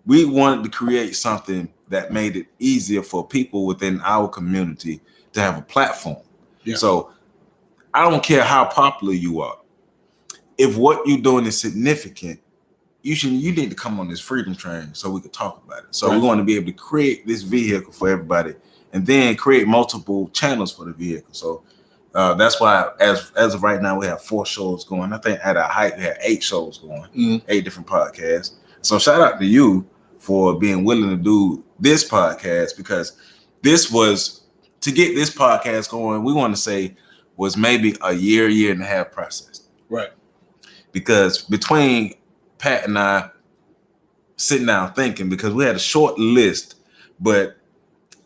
we wanted to create something that made it easier for people within our community to have a platform. Yeah. So I don't care how popular you are. If what you're doing is significant, you need to come on this Freedom Train so we could talk about it. So we want to be able to create this vehicle for everybody, and then create multiple channels for the vehicle. So that's why, as of right now, we have 4 shows going. I think at our height, we had 8 shows going, 8 different podcasts. So shout out to you for being willing to do this podcast, because this was, to get this podcast going, we want to say was maybe a year and a half process. Right. Because between Pat and I sitting down thinking, because we had a short list, but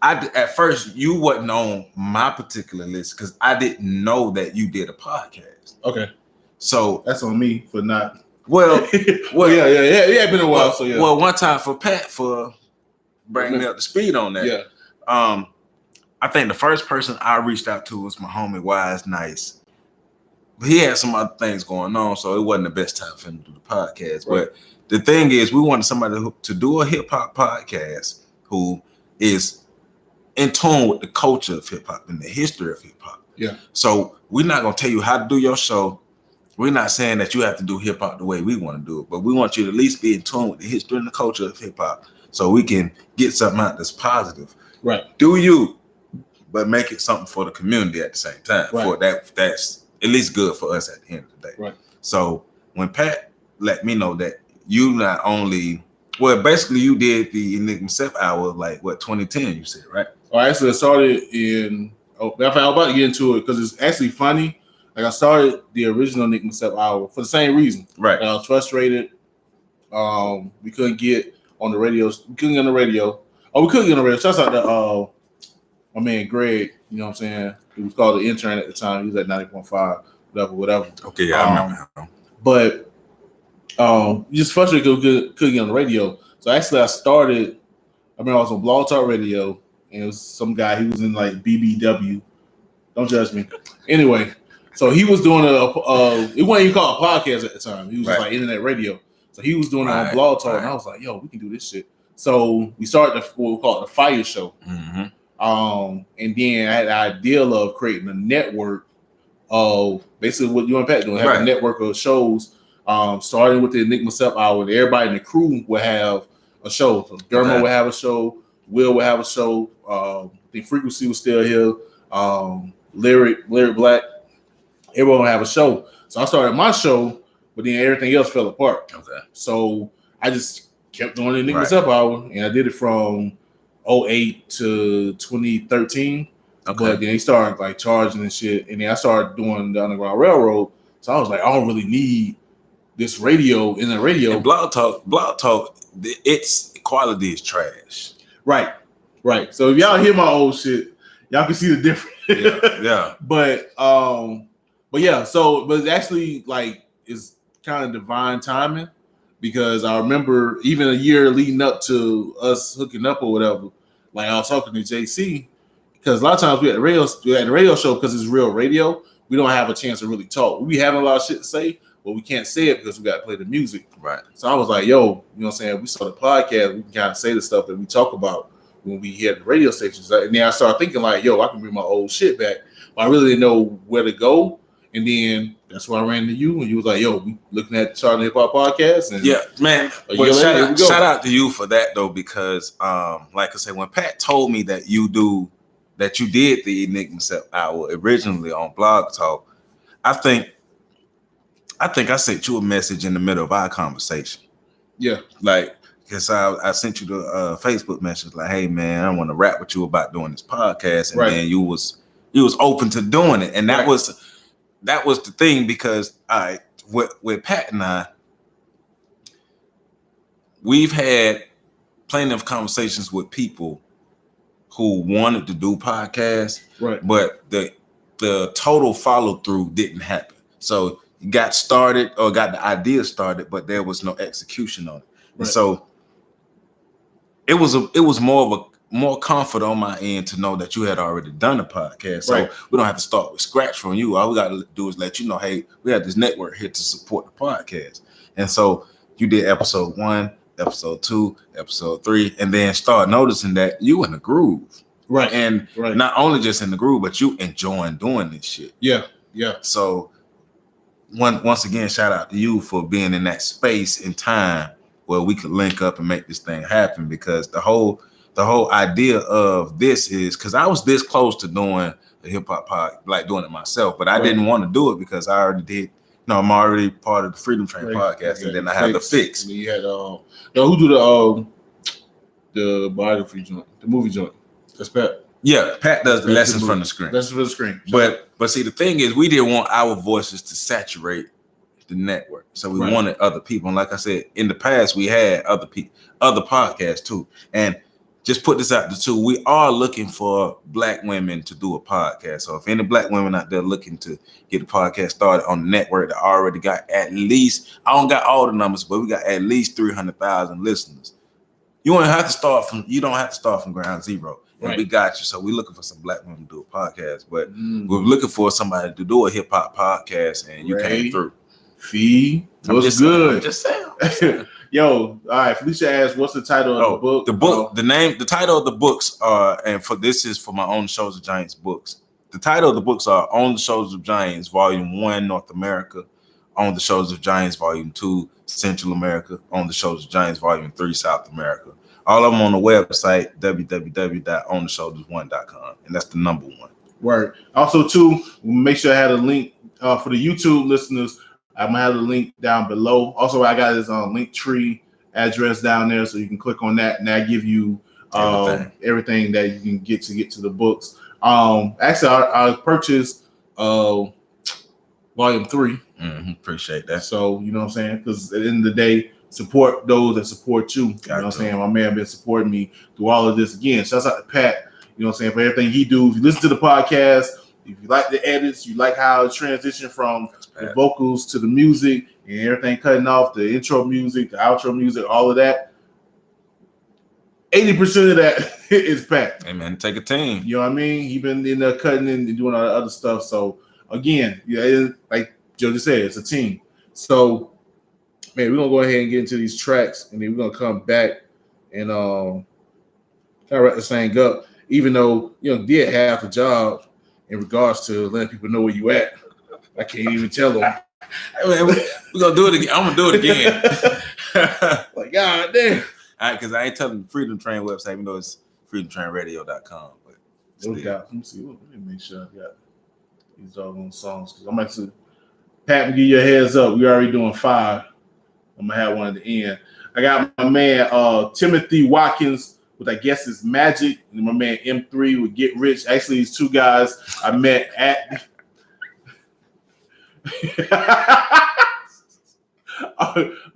at first you wasn't on my particular list because I didn't know that you did a podcast. Okay. So that's on me for not. Well, yeah. It's been a while. So yeah. Well, one time for Pat for bringing me up to speed on that. Yeah. I think the first person I reached out to was my homie Wise Nice. But he had some other things going on, so it wasn't the best time for him to do the podcast. Right. But the thing is, we wanted somebody to do a hip hop podcast who is in tune with the culture of hip hop and the history of hip hop. Yeah. So we're not gonna tell you how to do your show. We're not saying that you have to do hip hop the way we want to do it, but we want you to at least be in tune with the history and the culture of hip hop, so we can get something out that's positive. Right. Do you, but make it something for the community at the same time. Right. For that's at least good for us at the end of the day. Right. So when Pat let me know that you not only, well, basically you did the Enigma Sept Hour, like what, 2010, you said, right? Oh, actually, I started in, I'm about to get into it because it's actually funny. Like I started the original Enigma Sept Hour for the same reason. Right. I was frustrated. We couldn't get on the radio. We couldn't get on the radio. Oh, we couldn't get on the radio. Shouts out to my man Greg. You know what I'm saying? He was called the intern at the time. He was at 90.5, whatever. Okay, yeah, I remember him. But just frustrated because couldn't get on the radio. So actually, I remember I was on Blog Talk Radio, and it was some guy. He was in like BBW. Don't judge me. Anyway, so he was doing it wasn't even called a podcast at the time. He was just like internet radio. So he was doing it on Blog Talk, and I was like, "Yo, we can do this shit." So we started what we call it the Fire Show. Mm-hmm. And then I had the idea of creating a network of basically what you and Pat doing, have a network of shows, starting with the Enigma Sept Hour, and everybody in the crew would have a show. So Dermo would have a show, Will would have a show, the Frequency was still here, Lyric Black, everyone would have a show. So I started my show, but then everything else fell apart. Okay. So I just kept doing the Enigma Sept Hour, and I did it from 2008 to 2013. Okay. But then they started like charging and shit, and then I started doing the Underground Railroad. So I was like, I don't really need this radio in the radio. And Blog Talk, its quality is trash. Right. So if y'all hear my old shit, y'all can see the difference. Yeah. But yeah. So, but it's actually like it's kind of divine timing, because I remember even a year leading up to us hooking up or whatever, like I was talking to JC, because a lot of times we at the radio show, because it's real radio, we don't have a chance to really talk. We be having a lot of shit to say, but we can't say it because we got to play the music. Right. So I was like, yo, you know what I'm saying? We saw the podcast, we can kind of say the stuff that we talk about when we hear the radio stations. And then I started thinking like, yo, I can bring my old shit back. But I really didn't know where to go. And then that's why I ran into you, and you was like, yo, we looking at the Charting Hip Hop podcast. And yeah, man. But shout out to you for that though, because like I said, when Pat told me that you did the Enigma Sept Hour originally on Blog Talk, I think I sent you a message in the middle of our conversation. Yeah. Like, because I sent you the Facebook message like, hey man, I want to rap with you about doing this podcast. And then you was open to doing it. And that was the thing, because with Pat and I, we've had plenty of conversations with people who wanted to do podcasts, but the total follow through didn't happen. So you got started or got the idea started, but there was no execution on it. And so it was more comfort on my end to know that you had already done a podcast. So we don't have to start with scratch from you. All we got to do is let you know, hey, we have this network here to support the podcast. And so you did episode 1, episode 2, episode 3, and then start noticing that you in the groove. Right. And not only just in the groove, but you enjoying doing this shit. Yeah. So once again, shout out to you for being in that space and time where we could link up and make this thing happen, because the whole idea of this is, because I was this close to doing a hip hop pod, like doing it myself, but I didn't want to do it because I already did. No, I'm already part of the Freedom Train podcast, and then I had the fix. And you had who do the biography joint, the movie joint? That's Pat. Yeah, Pat does the lessons from the screen. Lessons from the screen. But see, the thing is, we didn't want our voices to saturate the network, so we wanted other people. And like I said, in the past, we had other podcasts too. And just put this out there too, we are looking for Black women to do a podcast. So if any Black women out there looking to get a podcast started on the network that already got at least, I don't got all the numbers, but we got at least 300,000 listeners. You don't have to start from ground zero. And we got you. So we're looking for some Black women to do a podcast, but we're looking for somebody to do a hip hop podcast, and you came through. Fee, what's good? I'm just saying. Yo, all right. Felicia asked, "What's the title of the book?" The book, the title of the books are, and this is for my On the Shoulders of Giants books. The title of the books are On the Shoulders of Giants, Volume 1, North America; On the Shoulders of Giants, Volume 2, Central America; On the Shoulders of Giants, Volume 3, South America. All of them on the website, www.ontheshoulders1.com, and that's the number 1. Word. Also, too, make sure I had a link for the YouTube listeners. I'm gonna have the link down below. Also, I got this Linktree address down there, so you can click on that, and that give you everything that you can get to the books. Actually, I purchased Volume 3. Appreciate that. So, you know what I'm saying? Because at the end of the day, support those that support you. You know what I'm saying? My man been supporting me through all of this. Again, shouts out to Pat, you know what I'm saying, for everything he do. If you listen to the podcast, if you like the edits, you like how it transitioned from the vocals to the music and everything cutting off, the intro music, the outro music, all of that, 80% of that is Pat. Hey, man, take a team. You know what I mean? He been in there cutting and doing all the other stuff. So, again, yeah, like Joe just said, it's a team. So, man, we're going to go ahead and get into these tracks, and then we're going to come back and kind of wrap this thing up, even though, you know, did half the job in regards to letting people know where you at. I can't even tell them. Hey, man, we're going to do it again. I'm going to do it again. Like, God damn. Because I ain't telling the Freedom Train website, even though it's freedomtrainradio.com. But let me see. Let me make sure I got these doggone songs. Because I'm actually, Pat, give you a heads up. We're already doing 5. I'm going to have one at the end. I got my man Timothy Watkins with, I guess, is Magic. And my man M3 with Get Rich. Actually, these two guys I met at...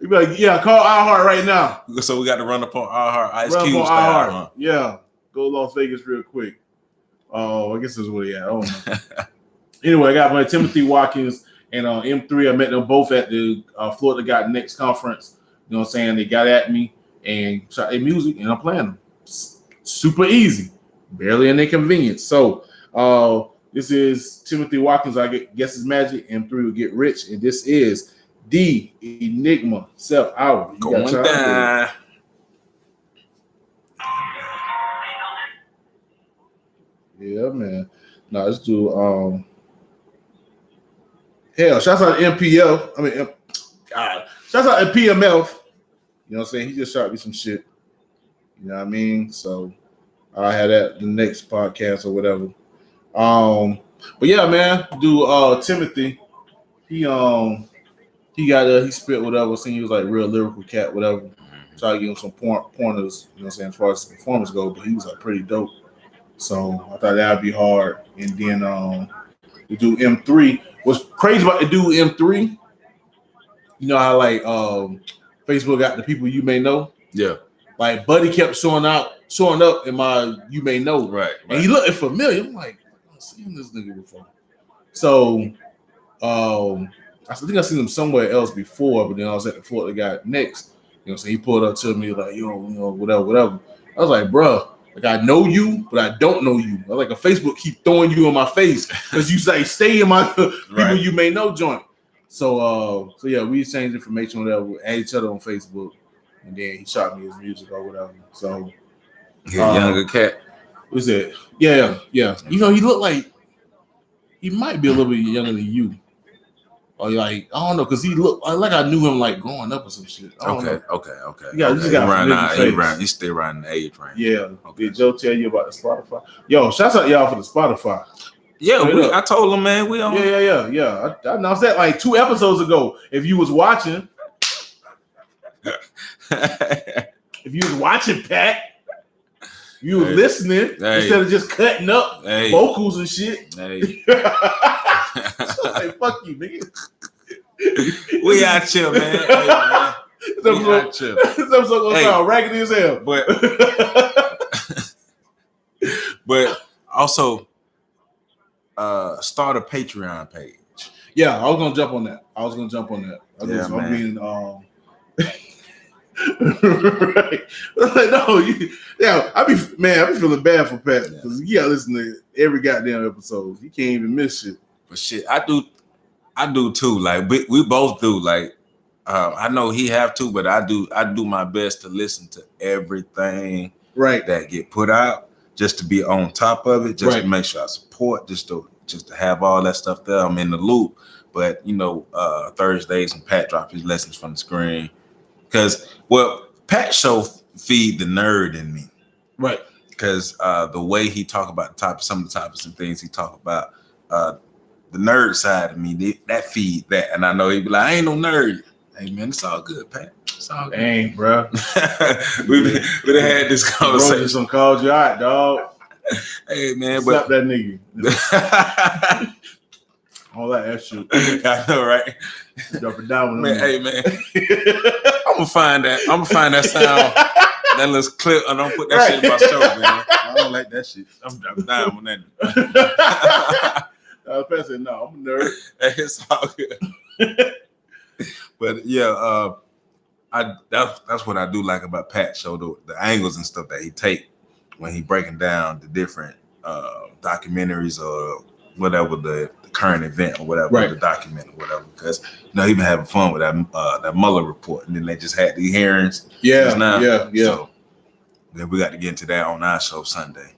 You be like, yeah, call iHeart right now. So we got to run up on iHeart, Ice Run Cube up on style. iHeart. Huh? Yeah, go to Las Vegas real quick. Oh, I guess that's where he at. I don't know. Anyway, I got my Timothy Watkins and M3. I met them both at the Florida Got Next conference. You know what I'm saying? They got at me and shot their music, and I'm playing them. Super easy, barely an inconvenience. So this is Timothy Watkins. I guess it's Magic. M3 will Get Rich, and this is the Enigma Sept Hour. Going down. Yeah, man. Now let's do hell, shouts out to MPL. I mean, God, shouts out to PMF. You know what I'm saying? He just shot me some shit. You know what I mean? So I had that the next podcast or whatever. But yeah, man, do Timothy. He spit whatever. Seen he was like real lyrical cat, whatever. Try to give him some pointers, you know what I'm saying, as far as the performance go, but he was like pretty dope. So I thought that'd be hard. And then we do M3. What's crazy about the dude M3, you know how like Facebook got the people you may know? Yeah. Like Buddy kept showing up in my you may know. Right. And he looked familiar. I'm like, I've seen this nigga before. So I think I seen him somewhere else before, but then I was at the Florida Guy next. You know, so he pulled up to me like, whatever. I was like, bro, like I know you, but I don't know you. I like a Facebook keep throwing you in my face because you say stay in my people you may know joint. So yeah, we exchanged information, whatever, we add each other on Facebook, and then he shot me his music or whatever. So younger cat. What's it? Yeah. You know, he looked like he might be a little bit younger than you. Or like, I don't know, because he looked like I knew him like growing up or some shit. Okay. Yeah, you got he's still around the age range. Yeah. Okay. Did Joe tell you about the Spotify? Yo, shouts out y'all for the Spotify. Yeah, I told him, man, we on. Yeah. I announced that like 2 episodes ago. If you was watching, Pat, you were listening instead of just cutting up vocals and shit. Hey. So, like, fuck you, nigga. We out chill, man. Hey, man. This episode gonna sound raggedy as hell. But also start a Patreon page. Yeah, I was gonna jump on that. I'm being right. Like, no, I be feeling bad for Pat because he gotta listen to every goddamn episode. He can't even miss shit. But shit, I do too. Like we both do. Like I know he have to, but I do my best to listen to everything that get put out, just to be on top of it, just to make sure I support, just to have all that stuff there. I'm in the loop. But you know, Thursdays when Pat drops his lessons from the screen, because Pat show feed the nerd in me, right? Because the way he talk about some of the topics and things he talk about, the nerd side of me, that feed that, and I know he'd be like, I ain't no nerd. Hey man, it's all good, Pat. It's all good. Ain't, bro. we done had this conversation. Bro, just called you out, dog. Hey man, slap that nigga. All that shit. I know, right? Drop it down with Man, hey man, I'm gonna find that sound, that little clip, and don't put that shit in my show, man. I don't like that shit. I'm dropping down on that. Pat said, no, I'm a nerd. It's all good. But yeah, that's what I do like about Pat show, the angles and stuff that he take when he breaking down the different documentaries or whatever the current event or whatever, right. The document or whatever, because he been having fun with that Mueller report, and then they just had the hearings. Yeah. So then we got to get into that on our show Sunday.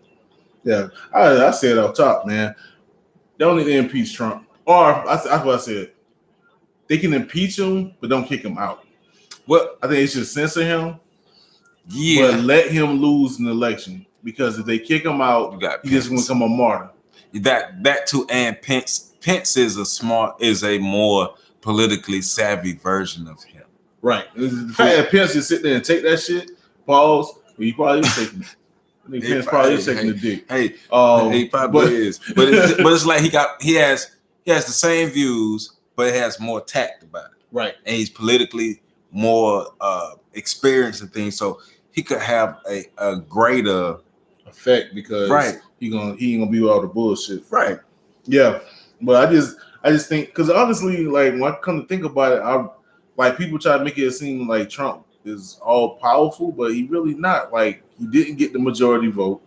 Yeah, I said up top, man. They don't need to impeach Trump, or that's what I said. They can impeach him, but don't kick him out. Well, I think they should censor him. Yeah, but let him lose an election, because if they kick him out, he just going to become a martyr. That too, and Pence is a more politically savvy version of him. Right. The fact that Pence just sit there and take that shit, pause, he probably is taking it. I think Pence probably is taking the dick. He probably is. But it's like he has the same views, but it has more tact about it. Right. And he's politically more experienced in things, so he could have a greater effect, because he ain't gonna be with all the bullshit. Right. Yeah. But I just think, because honestly, like when I come to think about it, people try to make it seem like Trump is all powerful, but he really not. Like, he didn't get the majority vote.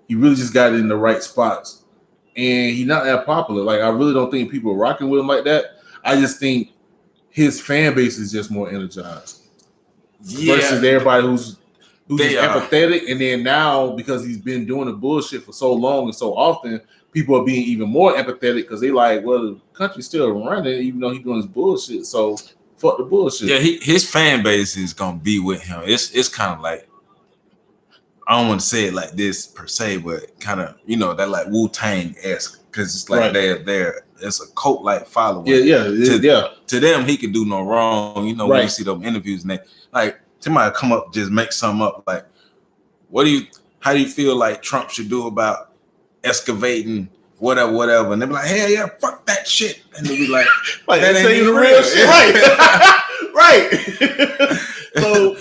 He really just got it in the right spots, and he's not that popular. Like, I really don't think people are rocking with him like that. I just think his fan base is just more energized versus everybody who's just empathetic. And then now, because he's been doing the bullshit for so long and so often, people are being even more empathetic, because they like, well, the country's still running even though he's doing his bullshit. So fuck the bullshit. Yeah, his fan base is gonna be with him. It's kind of like, I don't want to say it like this per se, but kind of, that like Wu-Tang-esque, because it's like it's a cult like following. To them, he could do no wrong. When you see those interviews, and they like somebody come up, just make something up, like, how do you feel like Trump should do about excavating whatever, and they be like, hell yeah, fuck that shit, and they be like, that ain't even the real shit. Right. So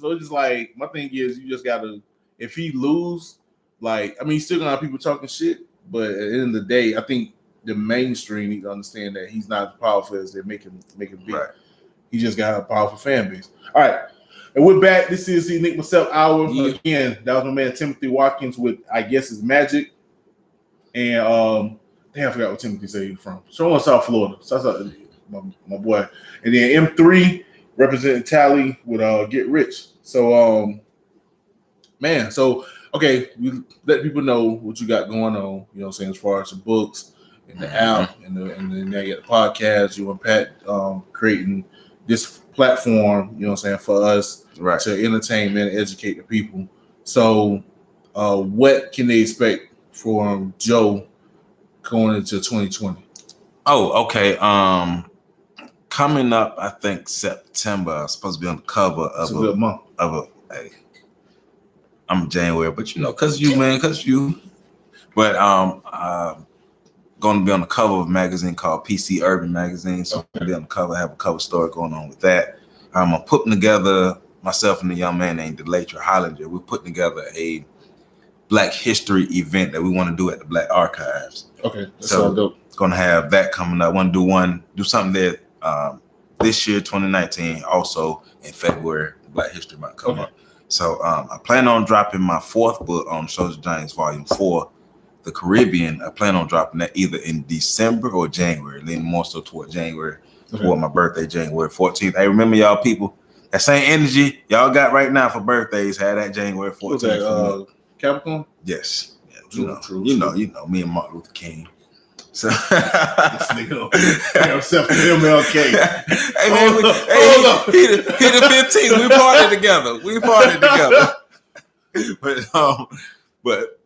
so it's just like, my thing is, you just gotta, if he lose, he's still gonna have people talking shit, but at the end of the day, I think the mainstream need to understand that he's not as powerful as they make him be. Right. He just got a powerful fan base. All right. And we're back. This is the Enigma Sept Hour. Yeah. Again, that was my man Timothy Watkins with, I guess, his magic. And I forgot what Timothy said he was from. So on South Florida. So my boy. And then M3 representing Tally with Get Rich. So okay, we let people know what you got going on, as far as the books and the app, and then now you got the podcast, you and Pat creating this platform, for us to entertain and educate the people. So what can they expect from Joe going into 2020? Oh, okay. Coming up, I think September, I'm supposed to be on the cover of a good month. I'm January, but cause you. But going to be on the cover of a magazine called PC Urban Magazine. So I'm going to be on the cover, have a cover story going on with that. I'm putting together, myself and a young man named Linktree Hollinger, we're putting together a Black History event that we want to do at the Black Archives. Okay, that's so dope. Going to have that coming up. I want to do something there this year, 2019, also in February, Black History might come up. So I plan on dropping my fourth book on Social Giants Volume 4, The Caribbean. I plan on dropping that either in December or January, leaning more so toward January, toward my birthday, January 14th. Hey, remember y'all people, that same energy y'all got right now for birthdays, had that January 14th. Capricorn? Yes. Yeah, true. You know, me and Martin Luther King. So this nigga himself MLK. Hey man, he the 15th. We partied together. But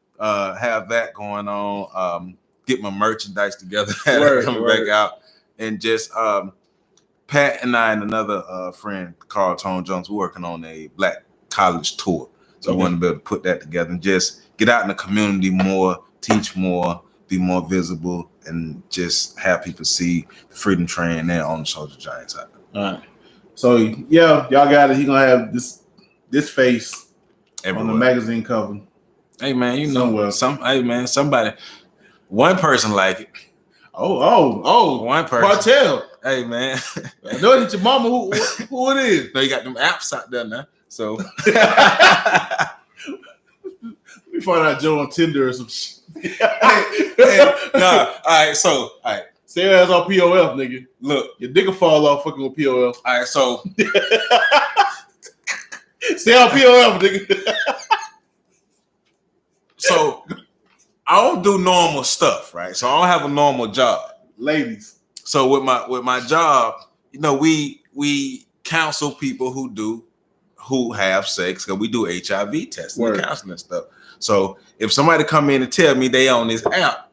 have that going on. Get my merchandise together, coming back out, and just Pat and I and another friend, Carl Tone Jones, we're working on a Black college tour. So we want to be able to put that together and just get out in the community more, teach more, be more visible and just have people see the Freedom Train there on the Soldier Giants out there. All right. So yeah, y'all got it. He gonna have this face Everywhere. on the magazine cover. Hey man, you Somewhere. know, somebody, one person like it. Oh, One person. Cartel. Hey man, I know it's your mama. Who it is? no, you got them apps out there now. So we find out Joe on Tinder or some shit. All right. Stay your ass on POF, nigga. Look, your dick will fall off fucking with POF. all right, so stay on POF, nigga. So I don't do normal stuff, right? So I don't have a normal job. Ladies. So with my job, you know, we counsel people who have sex, because we do HIV testing and counseling and stuff. So if somebody come in and tell me they on this app,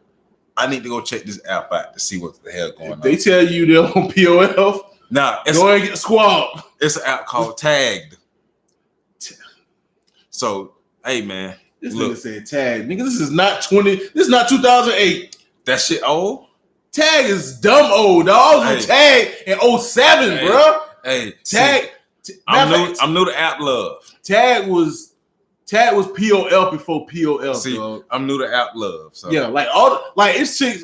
I need to go check this app out to see what the hell going on. They tell you they're on POF. Nah, go and get the squad. It's an app called Tagged. So, hey man, this look, nigga said Tag, nigga. This is not 2008. That shit old. Tag is dumb old, dog. Hey. Tag in 07, hey. Bro. Hey, Tag. I'm new to app love. Tag was POL before POL. See, dog. I'm new to app love. So. Yeah, like it's chicks.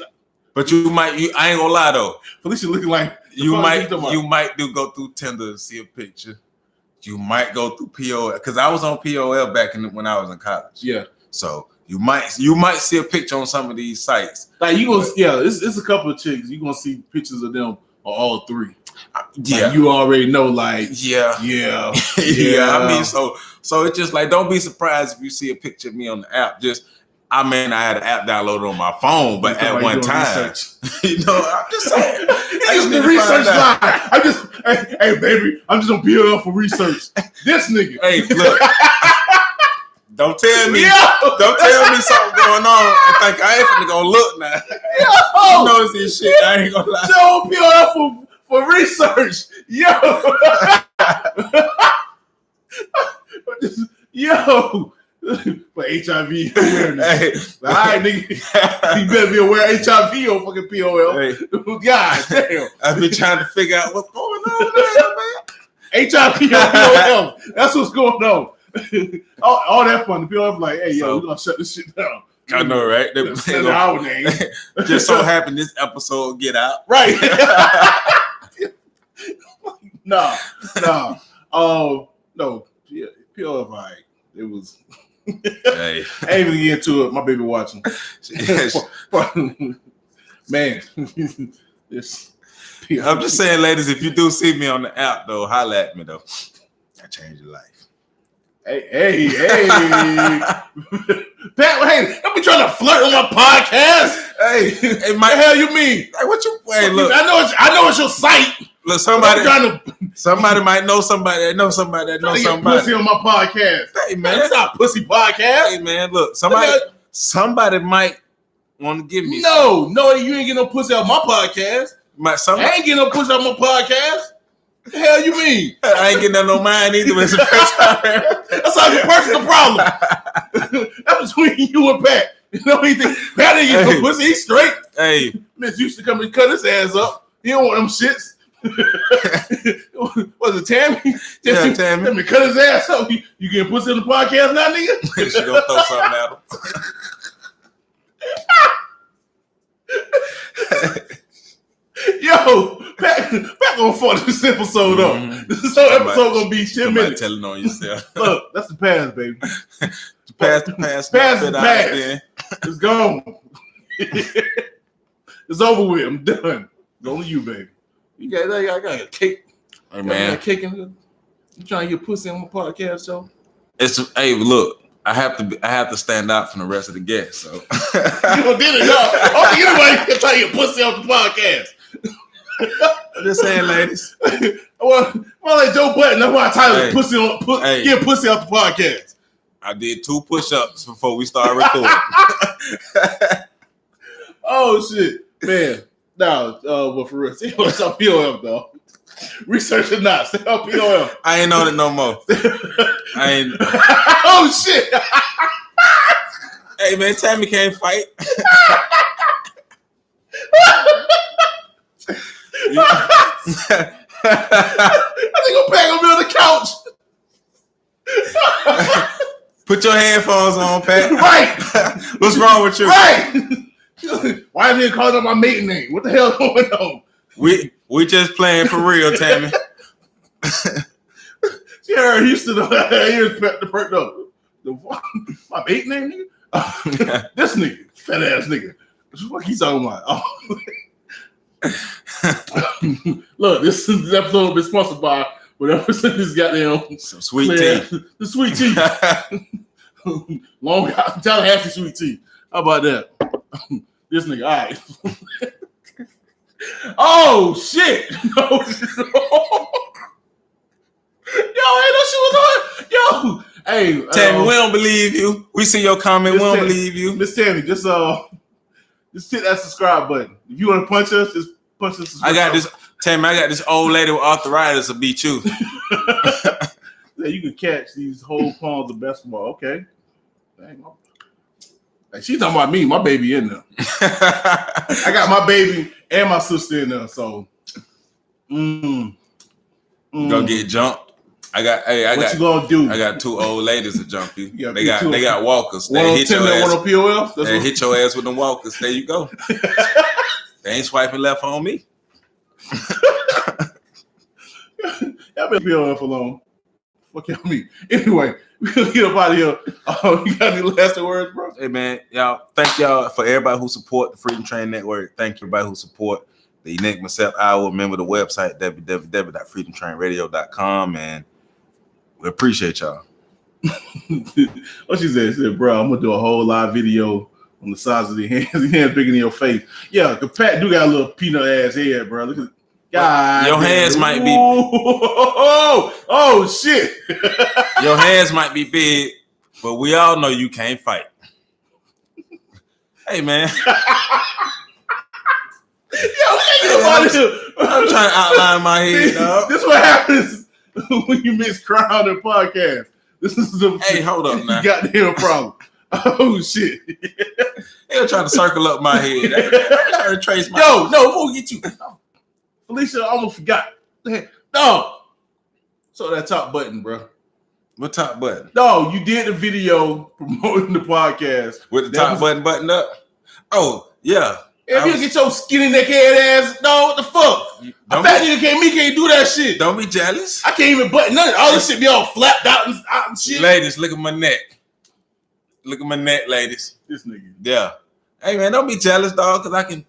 But I ain't gonna lie though. Felicia looking like you might go through Tinder and see a picture. You might go through POL because I was on POL back when I was in college. Yeah. So you might see a picture on some of these sites. Like you gonna it's a couple of chicks. You gonna see pictures of them on all three. Yeah. Like you already know. Like yeah. I mean, so it's just like don't be surprised if you see a picture of me on the app. I had an app downloaded on my phone, but at one time, you know, I'm just saying. I just need research line. Hey, baby, I'm just on POL for research. This nigga. Hey, look. Don't tell me something going on and think I ain't finna go look now. You know this shit. I ain't gonna lie. So POL for research. Yo. For HIV awareness. Hey, all right, nigga. You better be aware of HIV on fucking POL. Hey. God damn. I've been trying to figure out what's going on there, man. HIV on POL. That's what's going on. all that fun. The POL like, hey, we're gonna shut this shit down. I know, right? Our name. Just so happened this episode will get out. Right. No. No. POL, right. It was. Hey. I ain't even get into it. My baby watching. Man, I'm just saying, ladies, if you do see me on the app, though, holla at me, though. I changed your life. Hey. Pat, hey, don't be trying to flirt on my podcast. Hey, what the hell you mean? Hey, what you? Hey, look, I know it's your site. Look, somebody might know somebody that knows somebody that knows somebody. Pussy on my podcast. Hey man, that's not pussy podcast. Hey man, look, somebody might want to give me. No, you ain't getting no pussy on my podcast. I ain't getting no pussy on my podcast. What the hell you mean? I ain't getting no mind either. It's the first time. That's not your personal problem. That's between you and Pat. You know anything? Pat ain't getting no pussy. He's straight. Hey, Miss used to come and cut his ass up. He don't want them shits. Was it Tammy? Yeah, Tammy. Let me cut his ass up. You getting pussy on the podcast now, nigga? She gonna throw something at him. Yo, Pat gonna fuck this episode up. This whole episode gonna be 10 minutes. Telling on yourself. Look, that's the past, baby. Past. It's gone. It's over with. I'm done. It's only you, baby. I got a cake. Hey man, got a cake in here. You trying to get pussy on my podcast, show? Look. I have to stand out from the rest of the guests. So you did it, y'all. I don't think anybody can try to get pussy on the podcast. I'm just saying, ladies. Well, like Joe Button, that's why I titled pussy on get pussy off the podcast. I did 2 push-ups before we started recording. Oh shit, man. No, but for real, stay on POF though. Research or not, stay on POF. I ain't on it no more. I ain't. Oh shit. Hey man, Tammy can't fight. I think I'm back on the couch. Put your headphones on, Pat. Right. What's wrong with you? Right. Why did you call up my maiden name? What the hell going on? We just playing for real, Tammy. She heard Houston. Here's the perk though. My maiden name, nigga. This nigga, fat ass nigga. What he talking about? Oh. Look, this episode been sponsored by whatever this goddamn some sweet tea. The sweet tea. Long Tallahassee sweet tea. How about that? This nigga, all right. Oh shit! No, yo, ain't no shit was on. Yo, hey, Tammy, we don't believe you. We see your comment. We don't believe you. Miss Tammy, just hit that subscribe button. If you want to punch us, just punch us. I got this, Tammy. I got this old lady with arthritis to beat you. Yeah, you can catch these whole palms of basketball. Okay. Dang, like, she's talking about me, my baby in there. I got my baby and my sister in there, so. Go get jumped. What you gonna do? I got two old ladies to jump you. Yeah, they got walkers. One They hit your ass. One on POL. They hit your ass with them walkers. There you go. They ain't swiping left on me. Y'all been POL for long. Fuck y'all me. Anyway, we gonna get up out of here. You got any last words, bro? Hey man, y'all. Thank y'all for everybody who support the Freedom Train Network. Thank you everybody who support the Enigma Sept Hour. Remember the website www.freedomtrainradio.com, and we appreciate y'all. What she said? She said, bro, I'm gonna do a whole live video on the size of the hands. The hands bigger than your face. Yeah, cause Pat do got a little peanut ass head, bro. Look at God. Your hands might be. Oh shit. Your hands might be big, but we all know you can't fight. Hey man. I'm trying to outline my head, dog. This is what happens when you mix crowd and podcast. This is the hold up now. Goddamn problem. Oh shit. They're trying to circle up my head. They're trying to trace my no, before we get you. Felicia, I almost forgot. No. So that top button, bro. What top button? No, you did the video promoting the podcast. With the top button up? Oh, yeah. If you get your skinny neck head ass, no, what the fuck? A fat nigga can't do that shit. Don't be jealous. I can't even button none of it. All this shit be all flapped out and shit. Ladies, look at my neck. Look at my neck, ladies. This nigga. Yeah. Hey man, don't be jealous, dog, because I can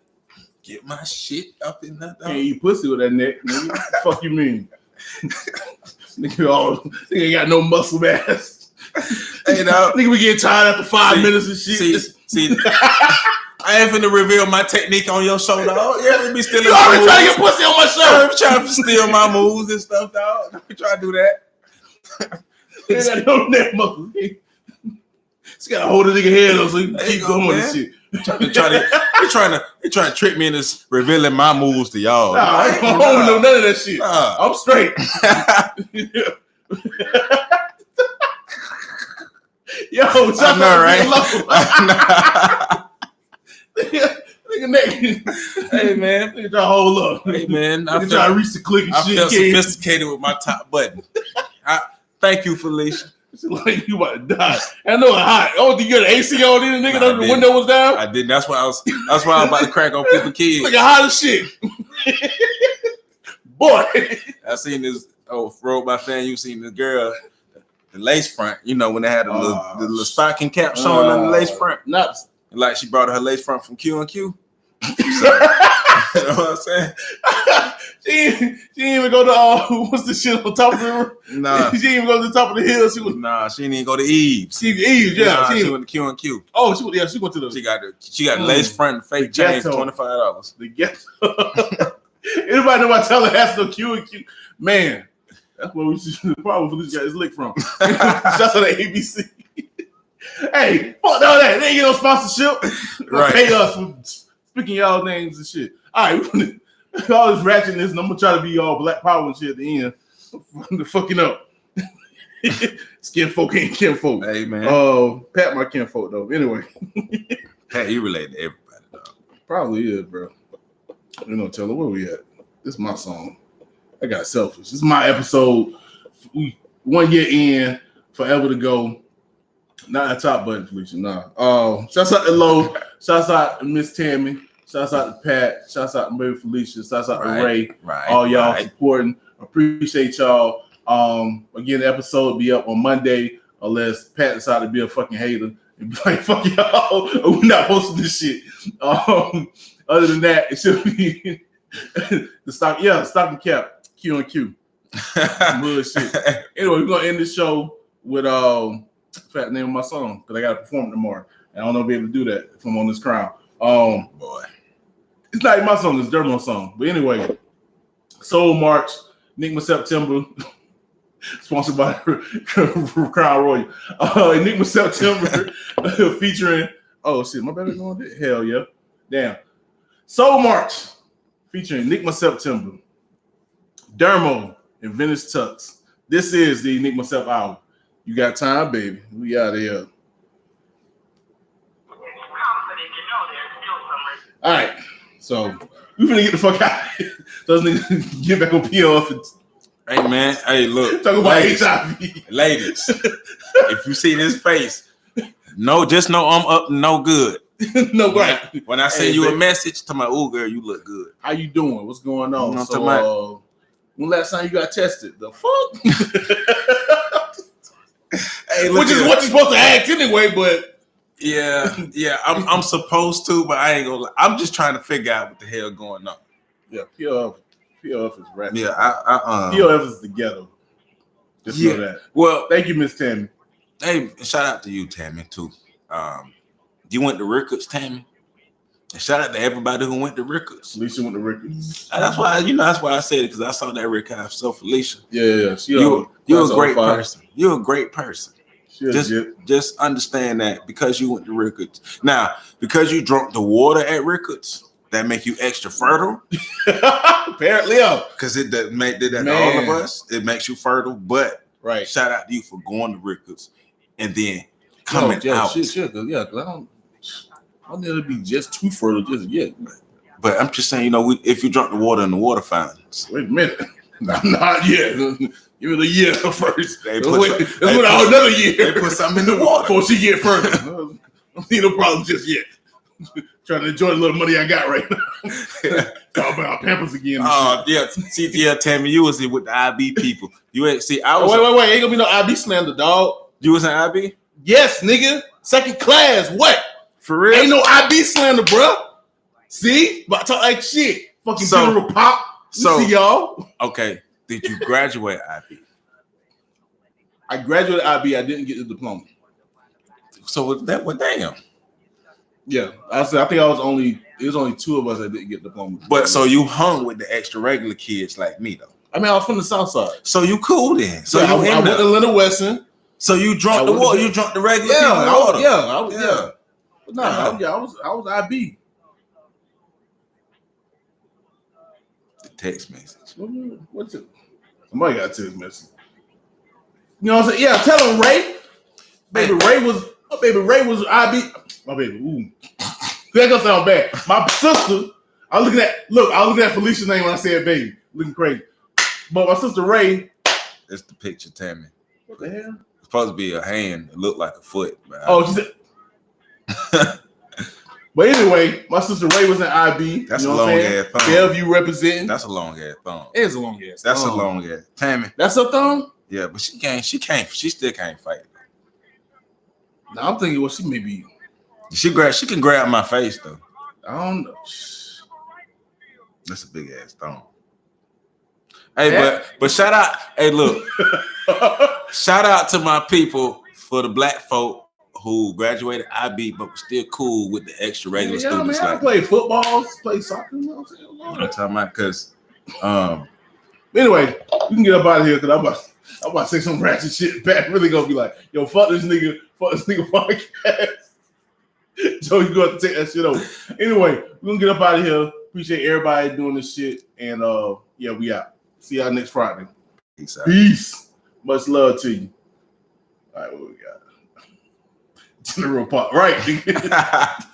get my shit up in that dog. Can't eat pussy with that neck, nigga. What the fuck you mean? Nigga ain't got no muscle mass. Hey, dog. Nigga be getting tired after 5 minutes and shit. See. I ain't finna reveal my technique on your show, dog. You be stealing my moves. You already trying to get pussy on my show. I'm trying to steal my moves and stuff, dog. Don't be trying to do that. Ain't got no neck muscle. Just gotta hold a nigga head up so you can keep going with this shit. He trying to trick me into revealing my moves to y'all. Nah, I don't know none of that shit. I'm straight. Yo, I know, right? Nigga neck. Hey man, nigga try to hold up. Hey man, nigga try to reach the click and I shit. feel sophisticated with my top button. Thank you, Felicia. It's like you about to die. I know it's hot. Oh, did you get an AC on in the nigga? The window was down. I didn't. That's why I was about to crack on people's kids. Like hot as shit. Boy, I seen this. Oh, Road by Fan, you seen this girl, the lace front. You know when they had the little stocking cap showing on the lace front. Nuts. Like she brought her lace front from Q&Q. So, you know what I'm saying? She didn't even go to what's the shit on top of the Nah. She didn't even go to the top of the hill. She didn't even go to Eve's. Eve's, yeah. Nah, she went to Q&Q. Oh, she went to the. She got lace front and fake chains, $25. The ghetto. Anybody know about Tallahassee no Q&Q? Man, that's where we should probably for this guy is licked from. Shout out to ABC. Hey, fuck all that. They ain't get no sponsorship. Right. Pay us for speaking y'all names and shit. All right, all this ratchetness, and I'm gonna try to be all Black Power and shit at the end. The fucking up. Skin folk ain't kinfolk. Hey man. Pat my kinfolk though. Anyway. Pat, you related to everybody, dog. Probably is, bro. You know, tell her where we at. This is my song. I got selfish. This is my episode. We 1 year in, forever to go. Not a top button, Felicia. Nah. Shouts out to Lo. Shouts out to Miss Tammy. Shouts out to Pat. Shouts out to Baby Felicia. Shouts out to Ray. Right. All y'all supporting. Appreciate y'all. Again, the episode will be up on Monday unless Pat decided to be a fucking hater and be like, fuck y'all. We're not posting this shit. Other than that, it should be the stock and cap. Q and Q. Bullshit. Anyway, we're gonna end the show with fat name of my song because I gotta perform it tomorrow. And I don't know if I'll be able to do that if I'm on this crown. Boy. It's not my song, it's Dermo song. But anyway, Soul March, Enigma September, sponsored by Crown Royal. Enigma September featuring oh shit, my baby going there. Hell yeah. Damn. Soul March featuring Enigma September, Dermo, and Venice Tux. This is the Enigma Sept Hour. You got time, baby. We out of here. All right. So we finna get the fuck out of here. Those niggas get back on PL. Hey man, hey look. Talk about HIV. Ladies, if you see this face, just know I'm up no good. No, right. When I send you a message, tell my oh girl, you look good. How you doing? What's going on? You know So when last time you got tested? The fuck? Hey, which is what you're supposed to ask anyway, but yeah, I'm supposed to, but I ain't gonna lie. I'm just trying to figure out what the hell going on. Yeah, PLF is rap. Yeah, I PLF is the ghetto. Just know that. Well, thank you, Miss Tammy. Hey, shout out to you, Tammy, too. You went to Ricketts, Tammy. And shout out to everybody who went to Ricketts. Alicia went to Ricketts. That's why I said it, because I saw that Ricketts. So Felicia. Yeah. You're a great person. You're a great person. Just understand that because you went to Ricketts. Now, because you drank the water at Ricketts, that make you extra fertile. Apparently, because it did that to all of us. It makes you fertile. But right, shout out to you for going to Ricketts and then coming out. Because I don't need to be just too fertile just yet. But I'm just saying, if you drunk the water in the water fountains. Wait a minute. Not yet. Give it a year first. Another year. They put something in the water before she get further. I don't need no problem just yet. Trying to enjoy the little money I got right now. Talk about Pampers again. Tammy, you was with the IB people. You ain't see. I was. Wait. Ain't gonna be no IB slander, dog. You was in IB? Yes, nigga. Second class. What? For real? Ain't no IB slander, bro. See? But I talk like shit. Fucking General Pop. See y'all. Okay. Did you graduate IB? I graduated IB. I didn't get the diploma. So damn. Yeah, I think it was only two of us that didn't get diplomas. But so you hung with the extra regular kids like me though. I mean, I was from the South Side. So you cool then. So I went to Leonard Weston. So you drunk the water. You drunk the regular water. Yeah. I was IB. The text message. What's it? Somebody got a text message. You know what I'm saying? Yeah, tell him Ray. Baby Ray was IB. My baby, ooh. That gonna sound bad. My sister, I was looking at Felicia's name when I said baby. Looking crazy. But my sister Ray. That's the picture, Tammy. What the hell? It's supposed to be a hand. It looked like a foot. She said. But anyway, my sister Ray was in IB. That's a long ass thumb. Bellevue representing. That's a long ass thumb. It is a long ass. That's a long ass. Tammy. That's a thumb? Yeah, but she still can't fight. Now I'm thinking, she may be. She can grab my face though. I don't know. That's a big ass thumb. Hey, but shout out. Hey, look. Shout out to my people for the black folk who graduated IB but were still cool with the extra regular students. I play football, play soccer. You know what I'm talking about? Because anyway, we can get up out of here because I'm about to say some ratchet shit. Pat really gonna be like, yo, fuck this nigga podcast. So you gonna have to take that shit over. Anyway, we're gonna get up out of here. Appreciate everybody doing this shit. And we out. See y'all next Friday. Peace out. Peace. Much love to you. All right, what we got? General part, right?